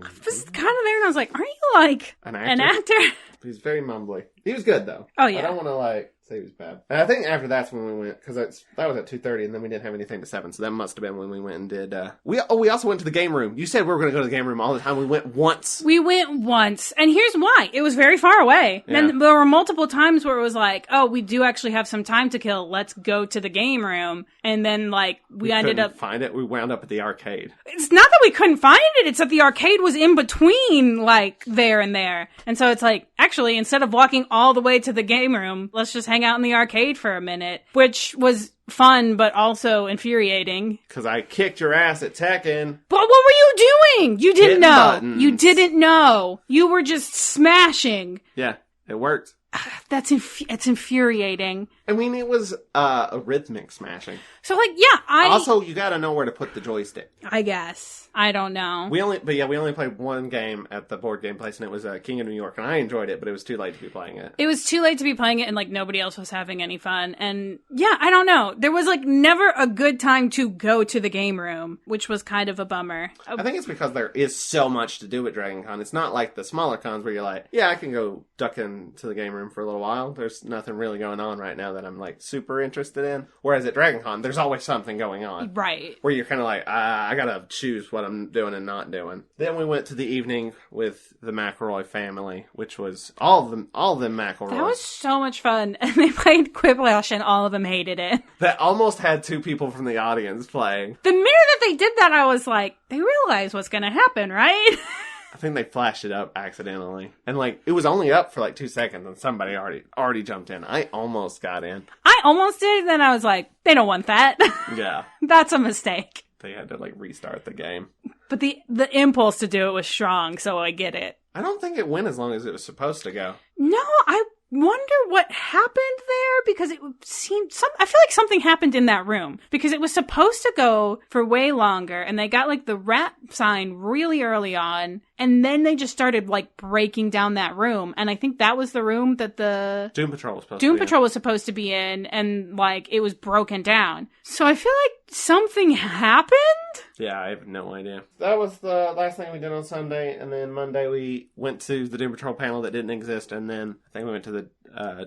I was kind of there, and I was like, aren't you like an actor?
He's very mumbly. He was good, though.
Oh, yeah.
I don't want to, say he was bad. And I think after that's when we went, because that was at 2:30, and then we didn't have anything to 7, so that must have been when we went and did, we also went to the game room. You said we were going to go to the game room all the time. We went once.
And here's why. It was very far away. Yeah. And there were multiple times where it was like, oh, we do actually have some time to kill. Let's go to the game room. And then, like, we ended up...
find it. We wound up at the arcade.
It's not that we couldn't find it. It's that the arcade was in between, like, there and there. And so it's like, actually, instead of walking all the way to the game room, let's just hang out in the arcade for a minute, which was fun, but also infuriating.
Because I kicked your ass at Tekken.
But what were you doing? You didn't know.
Buttons.
You didn't know. You were just smashing.
Yeah, it worked.
It's infuriating.
I mean, it was a rhythmic smashing.
So, like, yeah,
Also, you gotta know where to put the joystick.
I guess. I don't know.
We only played one game at the board game place, and it was King of New York, and I enjoyed it, but it was too late to be playing it.
It was too late to be playing it, and, like, nobody else was having any fun. And, yeah, I don't know. There was, like, never a good time to go to the game room, which was kind of a bummer.
I think it's because there is so much to do at DragonCon. It's not like the smaller cons where you're like, yeah, I can go duck into the game room for a little while. There's nothing really going on right now that I'm, like, super interested in. Whereas at DragonCon, there's always something going on.
Right.
Where you're kind of like, I gotta choose what I'm doing and not doing. Then we went to the evening with the McElroy family, which was all of them McElroys.
That was so much fun. And they played Quiplash, and all of them hated it.
That almost had 2 people from the audience playing.
The minute that they did that, I was like, they realize what's gonna happen, right?
I think they flashed it up accidentally. And, like, it was only up for, like, 2 seconds, and somebody already jumped in. I almost got in.
I almost did, and then I was like, they don't want that.
Yeah.
That's a mistake.
They had to, like, restart the game.
But the impulse to do it was strong, so I get it.
I don't think it went as long as it was supposed to go.
No, I wonder what happened there, because it seemed I feel like something happened in that room, because it was supposed to go for way longer, and they got, like, the rat sign really early on, and then they just started, like, breaking down that room, and I think that was the room that the
Doom Patrol was supposed to be in,
and, like, it was broken down. So I feel like something happened?
Yeah, I have no idea. That was the last thing we did on Sunday, and then Monday we went to the Doom Patrol panel that didn't exist, and then I think we went to the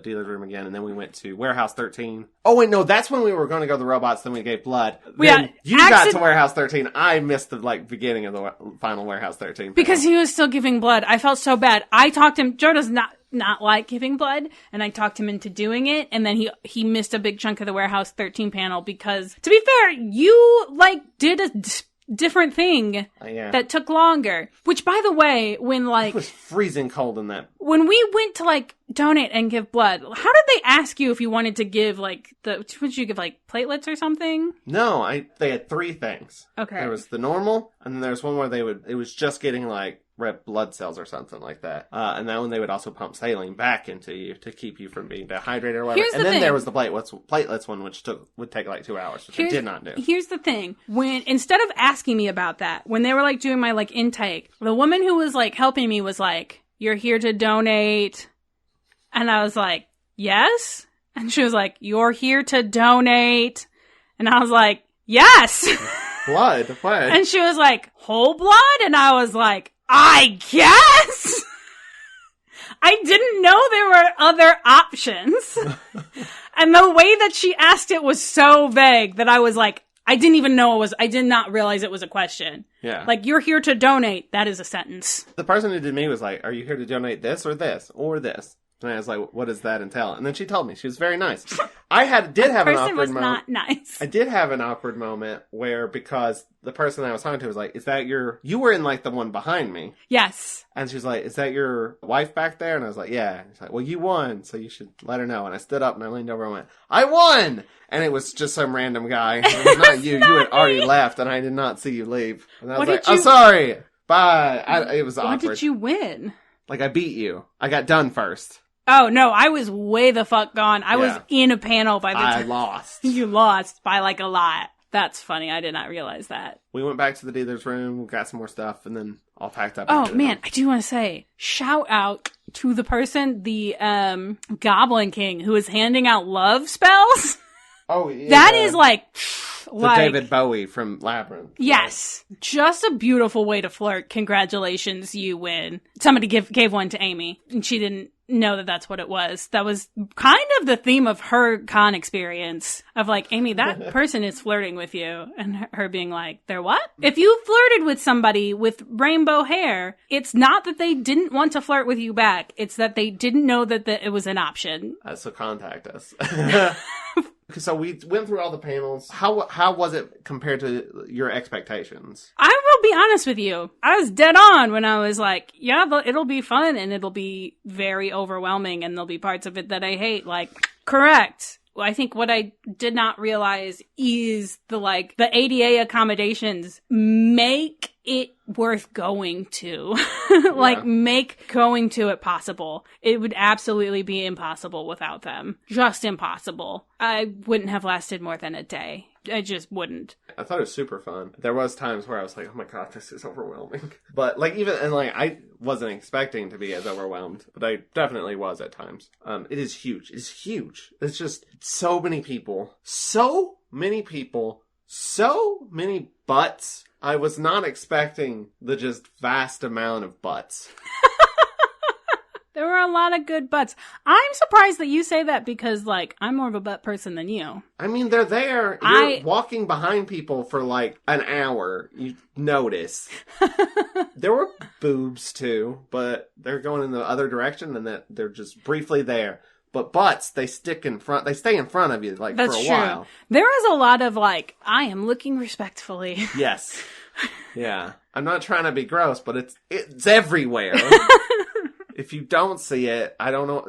dealer's room again, and then we went to Warehouse 13. Oh, wait, no, that's when we were going to go to the robots, then we gave blood. You got to Warehouse 13. I missed the, like, beginning of the final Warehouse 13 panel.
Because he was still giving blood. I felt so bad. I talked him, Joe does not like giving blood, and I talked him into doing it, and then he missed a big chunk of the Warehouse 13 panel because, to be fair, you, like, did a different thing that took longer. Which, by the way, when, like...
It was freezing cold in that.
When we went to, like, donate and give blood, how did they ask you if you wanted to give, like, what did you give, like, platelets or something?
No, they had 3 things.
Okay.
There was the normal, and then there was one where it was just getting, like, red blood cells or something like that. And that one they would also pump saline back into you to keep you from being dehydrated or whatever. And then there was the platelets one, which would take like 2 hours, which I did not do.
Here's the thing. Instead of asking me about that, when they were like doing my like intake, the woman who was like helping me was like, "You're here to donate." And I was like, "Yes." And she was like, "You're here to donate." And I was like, "Yes."
Blood? What?
And she was like, "Whole blood?" And I was like, I guess. I didn't know there were other options. And the way that she asked it was so vague that I was like, I did not realize it was a question.
Yeah.
Like, "You're here to donate." That is a sentence.
The person who did me was like, "Are you here to donate this or this or this?" And I was like, "What does that entail?" And then she told me. She was very nice. I did have an awkward moment.
Not nice.
I did have an awkward moment where, because the person I was talking to was like, "Is that you were in like the one behind me?"
Yes.
And she was like, "Is that your wife back there?" And I was like, "Yeah." And she's like, "Well, you won, so you should let her know." And I stood up and I leaned over and went, "I won!" And it was just some random guy. It was not you. You had already left and I did not see you leave. And I was like, "I'm sorry. Bye." It was awkward.
What did you win?
Like, I beat you. I got done first.
Oh, no, I was way the fuck gone. I was in a panel by the time.
I lost.
You lost by like a lot. That's funny. I did not realize that.
We went back to the dealer's room, got some more stuff, and then all packed up.
Oh, man, I do want to say, shout out to the person, the Goblin King, who is handing out love spells.
Oh, yeah.
That is like...
David Bowie from Labyrinth.
Yes. Right? Just a beautiful way to flirt. Congratulations, you win. Somebody gave one to Amy, and she didn't know that that's what it was. That was kind of the theme of her con experience of like, "Amy, that person is flirting with you." And her being like, "They're what?" If you flirted with somebody with rainbow hair, it's not that they didn't want to flirt with you back. It's that they didn't know that it was an option.
So contact us. So we went through all the panels. How was it compared to your expectations?
I will be honest with you. I was dead on when I was like, yeah, it'll be fun and it'll be very overwhelming and there'll be parts of it that I hate. Like, correct. I think what I did not realize is the ADA accommodations make it worth going to. Make going to it possible. It would absolutely be impossible without them. Just impossible. I wouldn't have lasted more than a day. I just wouldn't.
I thought it was super fun. There was times where I was like, oh my god, this is overwhelming. But I wasn't expecting to be as overwhelmed, but I definitely was at times. It is huge. It's huge. It's just so many people. So many butts. I was not expecting the just vast amount of butts.
There were a lot of good butts. I'm surprised that you say that because, I'm more of a butt person than you.
I mean, they're there. You're walking behind people for, an hour. You notice. There were boobs, too, but they're going in the other direction, and that they're just briefly there. But butts, they stay in front of you,
That's
for a
true.
while.
There is a lot of, I am looking respectfully.
Yes. Yeah. I'm not trying to be gross, but it's everywhere. If you don't see it, I don't know.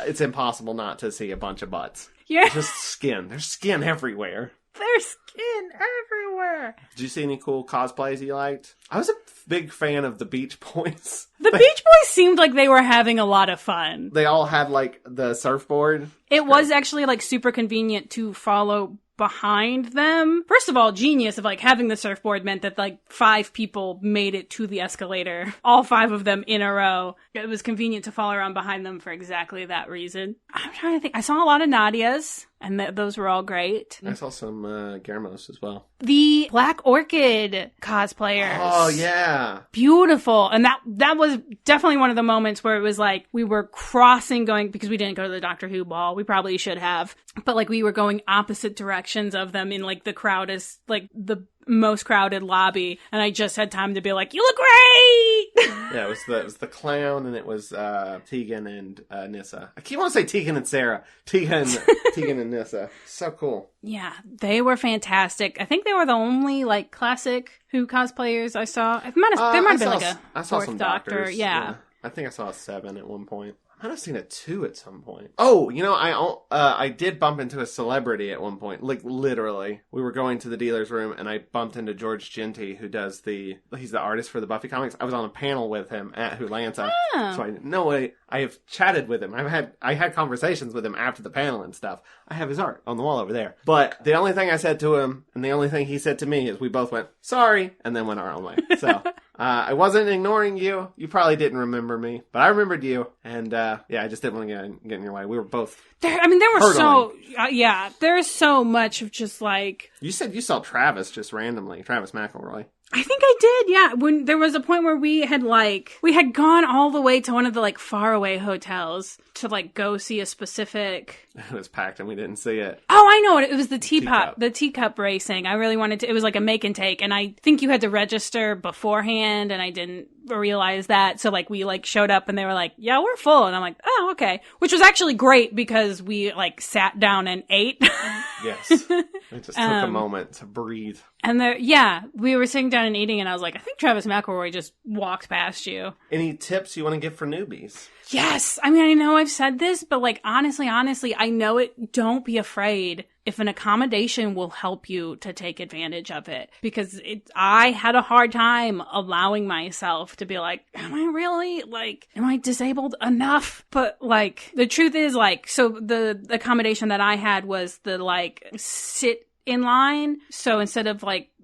It's impossible not to see a bunch of butts.
Yeah.
Just skin. There's skin everywhere.
There's skin everywhere.
Did you see any cool cosplays you liked? I was a big fan of the Beach Boys.
The Beach Boys seemed like they were having a lot of fun.
They all had, the surfboard.
It was actually, super convenient to follow behind them. First of all, genius of having the surfboard meant that 5 people made it to the escalator. All 5 of them in a row. It was convenient to follow around behind them for exactly that reason. I'm trying to think. I saw a lot of Nadias, and those were all great.
I saw some Guillermo's as well.
The Black Orchid cosplayers.
Oh, yeah.
Beautiful. And that was definitely one of the moments where it was we were crossing because we didn't go to the Doctor Who ball. We probably should have. But we were going opposite directions of them in the crowd is the most crowded lobby. And I just had time to be you look great!
Yeah, it was the clown, and it was Tegan and Nyssa. I keep wanting to say Tegan and Sarah. Tegan and Nyssa. So cool.
Yeah, they were fantastic. I think they were the only classic Who cosplayers I saw. There might have been
I saw
fourth
some
Doctor.
doctors.
Yeah.
I think I saw a 7 at one point. I might have seen a 2 at some point. Oh, I did bump into a celebrity at one point. Literally. We were going to the dealer's room, and I bumped into George Genty, who does he's the artist for the Buffy comics. I was on a panel with him at Wholanta.
Oh.
So I have chatted with him. I had conversations with him after the panel and stuff. I have his art on the wall over there. But the only thing I said to him, and the only thing he said to me, is we both went, sorry, and then went our own way. So... I wasn't ignoring you. You probably didn't remember me, but I remembered you. And, I just didn't want to get in your way. We were both
there were
hurdling.
there's so much of just
You said you saw Travis just randomly. Travis McElroy.
I think I did, yeah. When there was a point where we had gone all the way to one of the faraway hotels to go see a specific.
It was packed and we didn't see it.
Oh, I know it. It was the teacup racing. I really wanted to. It was a make and take, and I think you had to register beforehand, and I didn't realize that. So we showed up, and they were yeah, we're full, and I'm oh, okay, which was actually great because we sat down and ate.
Yes, it just took a moment to breathe.
And we were sitting down and eating, and I was I think Travis McElroy just walked past you.
Any tips you want to give for newbies?
Yes. I mean, I know I've said this, but honestly, I know it. Don't be afraid if an accommodation will help you to take advantage of it. Because I had a hard time allowing myself to be am I really, am I disabled enough? But the truth is so the accommodation that I had was the sit in line. So instead of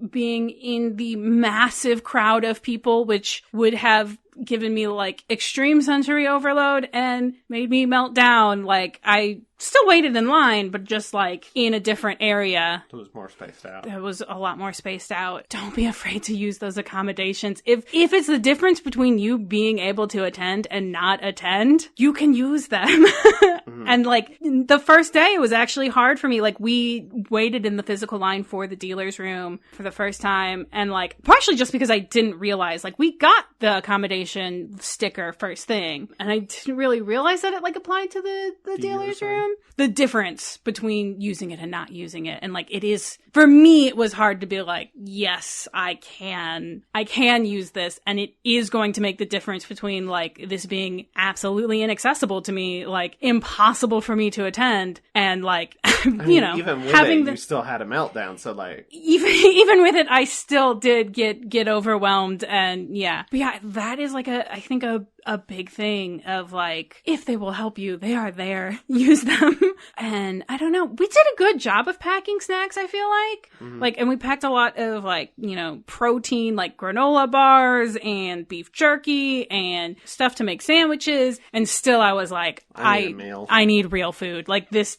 being in the massive crowd of people, which would have given me extreme sensory overload and made me melt down, I still waited in line, but just in a different area.
It was more spaced out.
It was a lot more spaced out. Don't be afraid to use those accommodations. If it's the difference between you being able to attend and not attend, you can use them. Mm-hmm. And the first day, it was actually hard for me. We waited in the physical line for the dealer's room for the first time. And partially just because I didn't realize, we got the accommodation sticker first thing. And I didn't really realize that it applied to the dealer's room. room, the difference between using it and not using it. And like, it is, for me, it was hard to be like, yes, I can use this. And it is going to make the difference between like this being absolutely inaccessible to me, like impossible for me to attend. And like,
even with
having
you still had a meltdown. So like,
even with it, I still did get overwhelmed. And yeah, but yeah, that is like I think a big thing of like, if they will help you, they are there. Use them. And I don't know. We did a good job of packing snacks, I feel like. Like, and we packed a lot of like, protein, like granola bars and beef jerky and stuff to make sandwiches. And still I was like, I need real food. Like this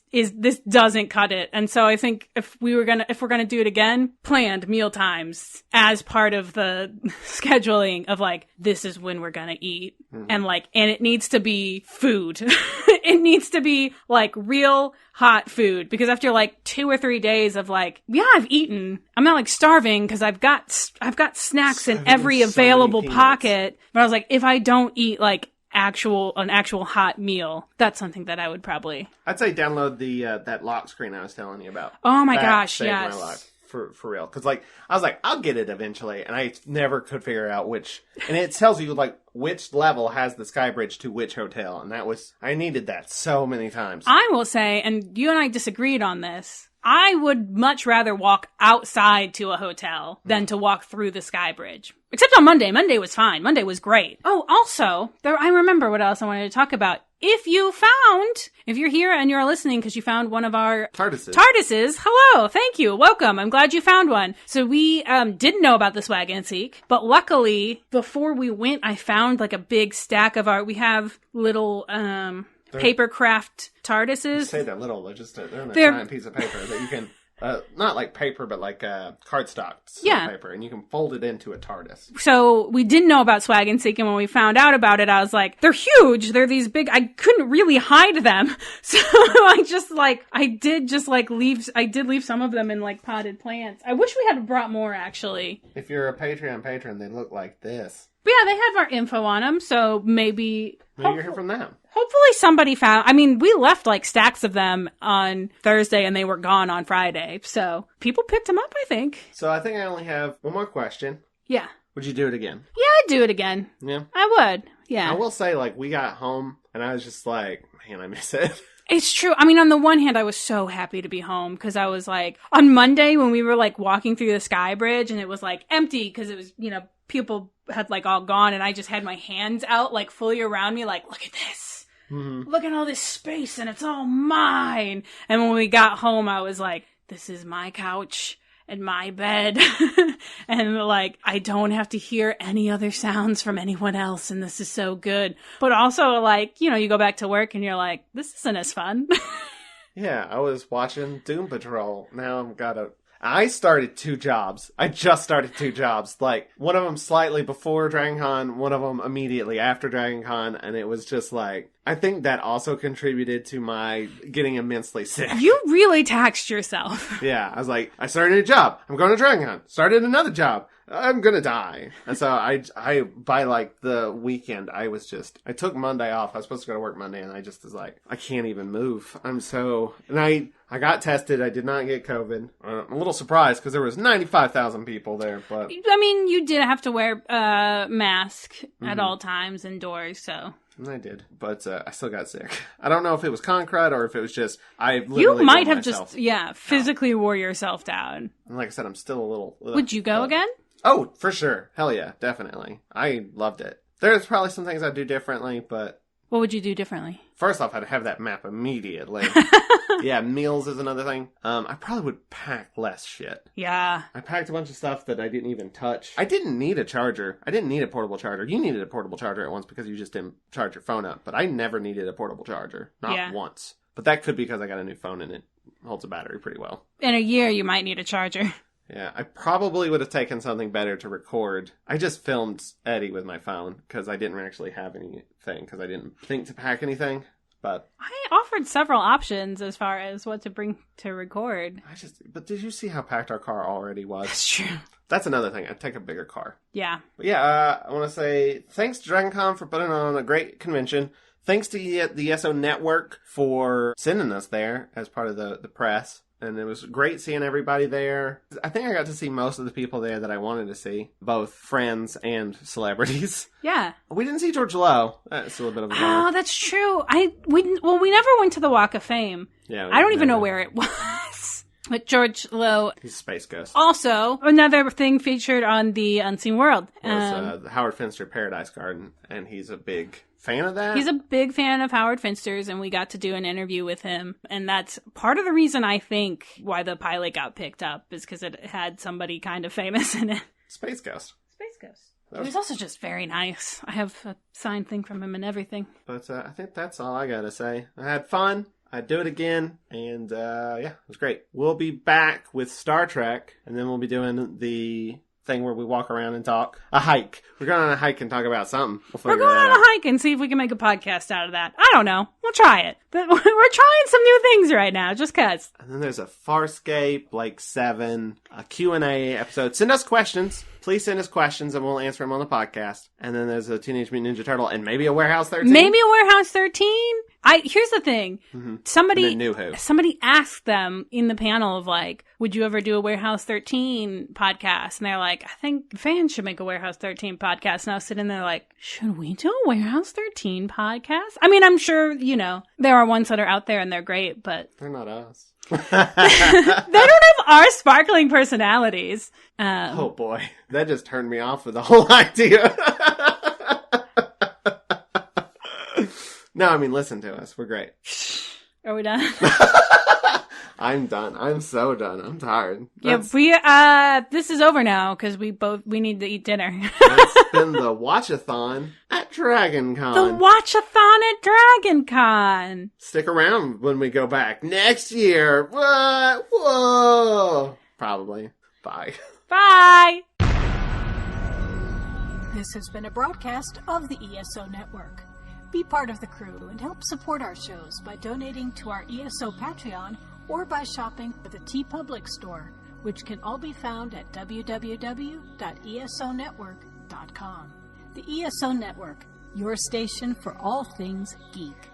doesn't cut it. And so I think if we're gonna do it again, planned meal times as part of the scheduling of like, this is when we're gonna eat. And it needs to be food. It needs to be like real hot food, because after like 2 or 3 days of like, yeah, I've eaten, I'm not like starving because I've got snacks in every available pocket. But I was like, if I don't eat like an actual hot meal, that's something that I would probably.
I'd say download the that lock screen I was telling you about.
Oh my gosh,
saved
yes.
my life. For real. Because, like, I was like, I'll get it eventually. And I never could figure out which. And it tells you, like, which level has the sky bridge to which hotel. And I needed that so many times.
I will say, and you and I disagreed on this, I would much rather walk outside to a hotel than to walk through the sky bridge. Except on Monday. Monday was fine. Monday was great. Oh, also, I remember what else I wanted to talk about. If you're here and you're listening because you found one of our TARDISes, hello, thank you, welcome. I'm glad you found one. So we didn't know about the Swag and Seek, but luckily, before we went, I found like a big stack of we have little paper craft TARDISes.
You say they're little, they're in a giant piece of paper that you can. Not like paper, but like cardstock paper, and you can fold it into a TARDIS.
So we didn't know about Swag and Seek, and when we found out about it, I was like, they're huge. They're these big. I couldn't really hide them, so I did leave some of them in like potted plants. I wish we had brought more, actually.
If you're a Patreon patron, they look like this.
But yeah, they have our info on them, so maybe
you're here from them.
Hopefully somebody found. I mean, we left like stacks of them on Thursday and they were gone on Friday. So people picked them up, I think.
So I think I only have one more question.
Yeah.
Would you do it again?
Yeah, I'd do it again.
Yeah.
I would. Yeah.
I will say, like, we got home and I was just like, man, I miss it.
It's true. I mean, on the one hand, I was so happy to be home because I was like, on Monday when we were like walking through the Sky Bridge and it was like empty because it was, people had like all gone and I just had my hands out like fully around me like, look at this. Mm-hmm. Look at all this space and it's all mine. And when we got home, I was like, this is my couch and my bed. And like, I don't have to hear any other sounds from anyone else. And this is so good. But also like, you go back to work and you're like, this isn't as fun.
Yeah, I was watching Doom Patrol. Now I started 2 jobs. I just started 2 jobs. Like, one of them slightly before DragonCon, one of them immediately after DragonCon, and it was just like, I think that also contributed to my getting immensely sick.
You really taxed yourself.
Yeah, I was like, I started a job. I'm going to DragonCon. Started another job. I'm gonna die. And so I by like the weekend, I took Monday off. I was supposed to go to work Monday, and I just was like, I can't even move. And I got tested. I did not get COVID. I'm a little surprised because there was 95,000 people there, but
I mean, you did have to wear a mask at all times indoors, so.
I did, but I still got sick. I don't know if it was concrete or if it was just
You might have just physically wore yourself down.
And like I said, I'm still a little.
Would you go again?
Oh, for sure. Hell yeah, definitely. I loved it. There's probably some things I'd do differently, but...
What would you do differently?
First off, I'd have that map immediately. Yeah, meals is another thing. I probably would pack less shit.
Yeah.
I packed a bunch of stuff that I didn't even touch. I didn't need a charger. I didn't need a portable charger. You needed a portable charger at once because you just didn't charge your phone up. But I never needed a portable charger. Not once. But that could be because I got a new phone and it holds a battery pretty well.
In a year, you might need a charger.
Yeah, I probably would have taken something better to record. I just filmed Eddie with my phone because I didn't actually have anything because I didn't think to pack anything. But
I offered several options as far as what to bring to record.
But did you see how packed our car already was?
That's true.
That's another thing. I'd take a bigger car.
Yeah.
But yeah, I want to say thanks to DragonCon for putting on a great convention. thanks to the ESO Network for sending us there as part of the press. And it was great seeing everybody there. I think I got to see most of the people there that I wanted to see, both friends and celebrities.
Yeah.
We didn't see George Lowe. That's a little bit of a bummer.
Oh, that's true. We never went to the Walk of Fame.
Yeah,
I don't even know where it was. But George Lowe.
He's a space ghost.
Also, another thing featured on the Unseen World.
Was the Howard Finster Paradise Garden, and he's a big fan of that.
He's a big fan of Howard Finster's, and we got to do an interview with him. And that's part of the reason I think why the pilot got picked up, is because it had somebody kind of famous in it.
Space Ghost.
Space Ghost. He was also just very nice. I have a signed thing from him and everything.
But I think that's all I gotta say. I had fun. I'd do it again. And yeah, it was great. We'll be back with Star Trek, and then we'll be doing the thing where we walk around and talk. A hike. We're going on a hike and talk about something.
We're going on a hike and see if we can make a podcast out of that. I don't know. We'll try it. We're trying some new things right now, just cuz.
And then there's a Farscape, like 7, a Q&A episode. Send us questions. Please send us questions and we'll answer them on the podcast. And then there's a Teenage Mutant Ninja Turtle and maybe a Warehouse 13.
Maybe a Warehouse 13? Here's the thing.
Mm-hmm.
Somebody asked them in the panel of like, would you ever do a Warehouse 13 podcast? And they're like, I think fans should make a Warehouse 13 podcast. And I was sitting there like, should we do a Warehouse 13 podcast? I mean, I'm sure, there are ones that are out there and they're great, but
they're not us.
They don't have our sparkling personalities.
Oh boy, that just turned me off of the whole idea. No, I mean, listen to us. We're great.
Are we done?
I'm done. I'm so done. I'm tired.
This is over now because we need to eat dinner.
That's been the Watch-A-Thon at DragonCon.
The Watch-A-Thon at DragonCon.
Stick around when we go back next year. Whoa. Probably. Bye.
Bye.
This has been a broadcast of the ESO Network. Be part of the crew and help support our shows by donating to our ESO Patreon or by shopping at the TeePublic store, which can all be found at www.esonetwork.com. The ESO Network, your station for all things geek.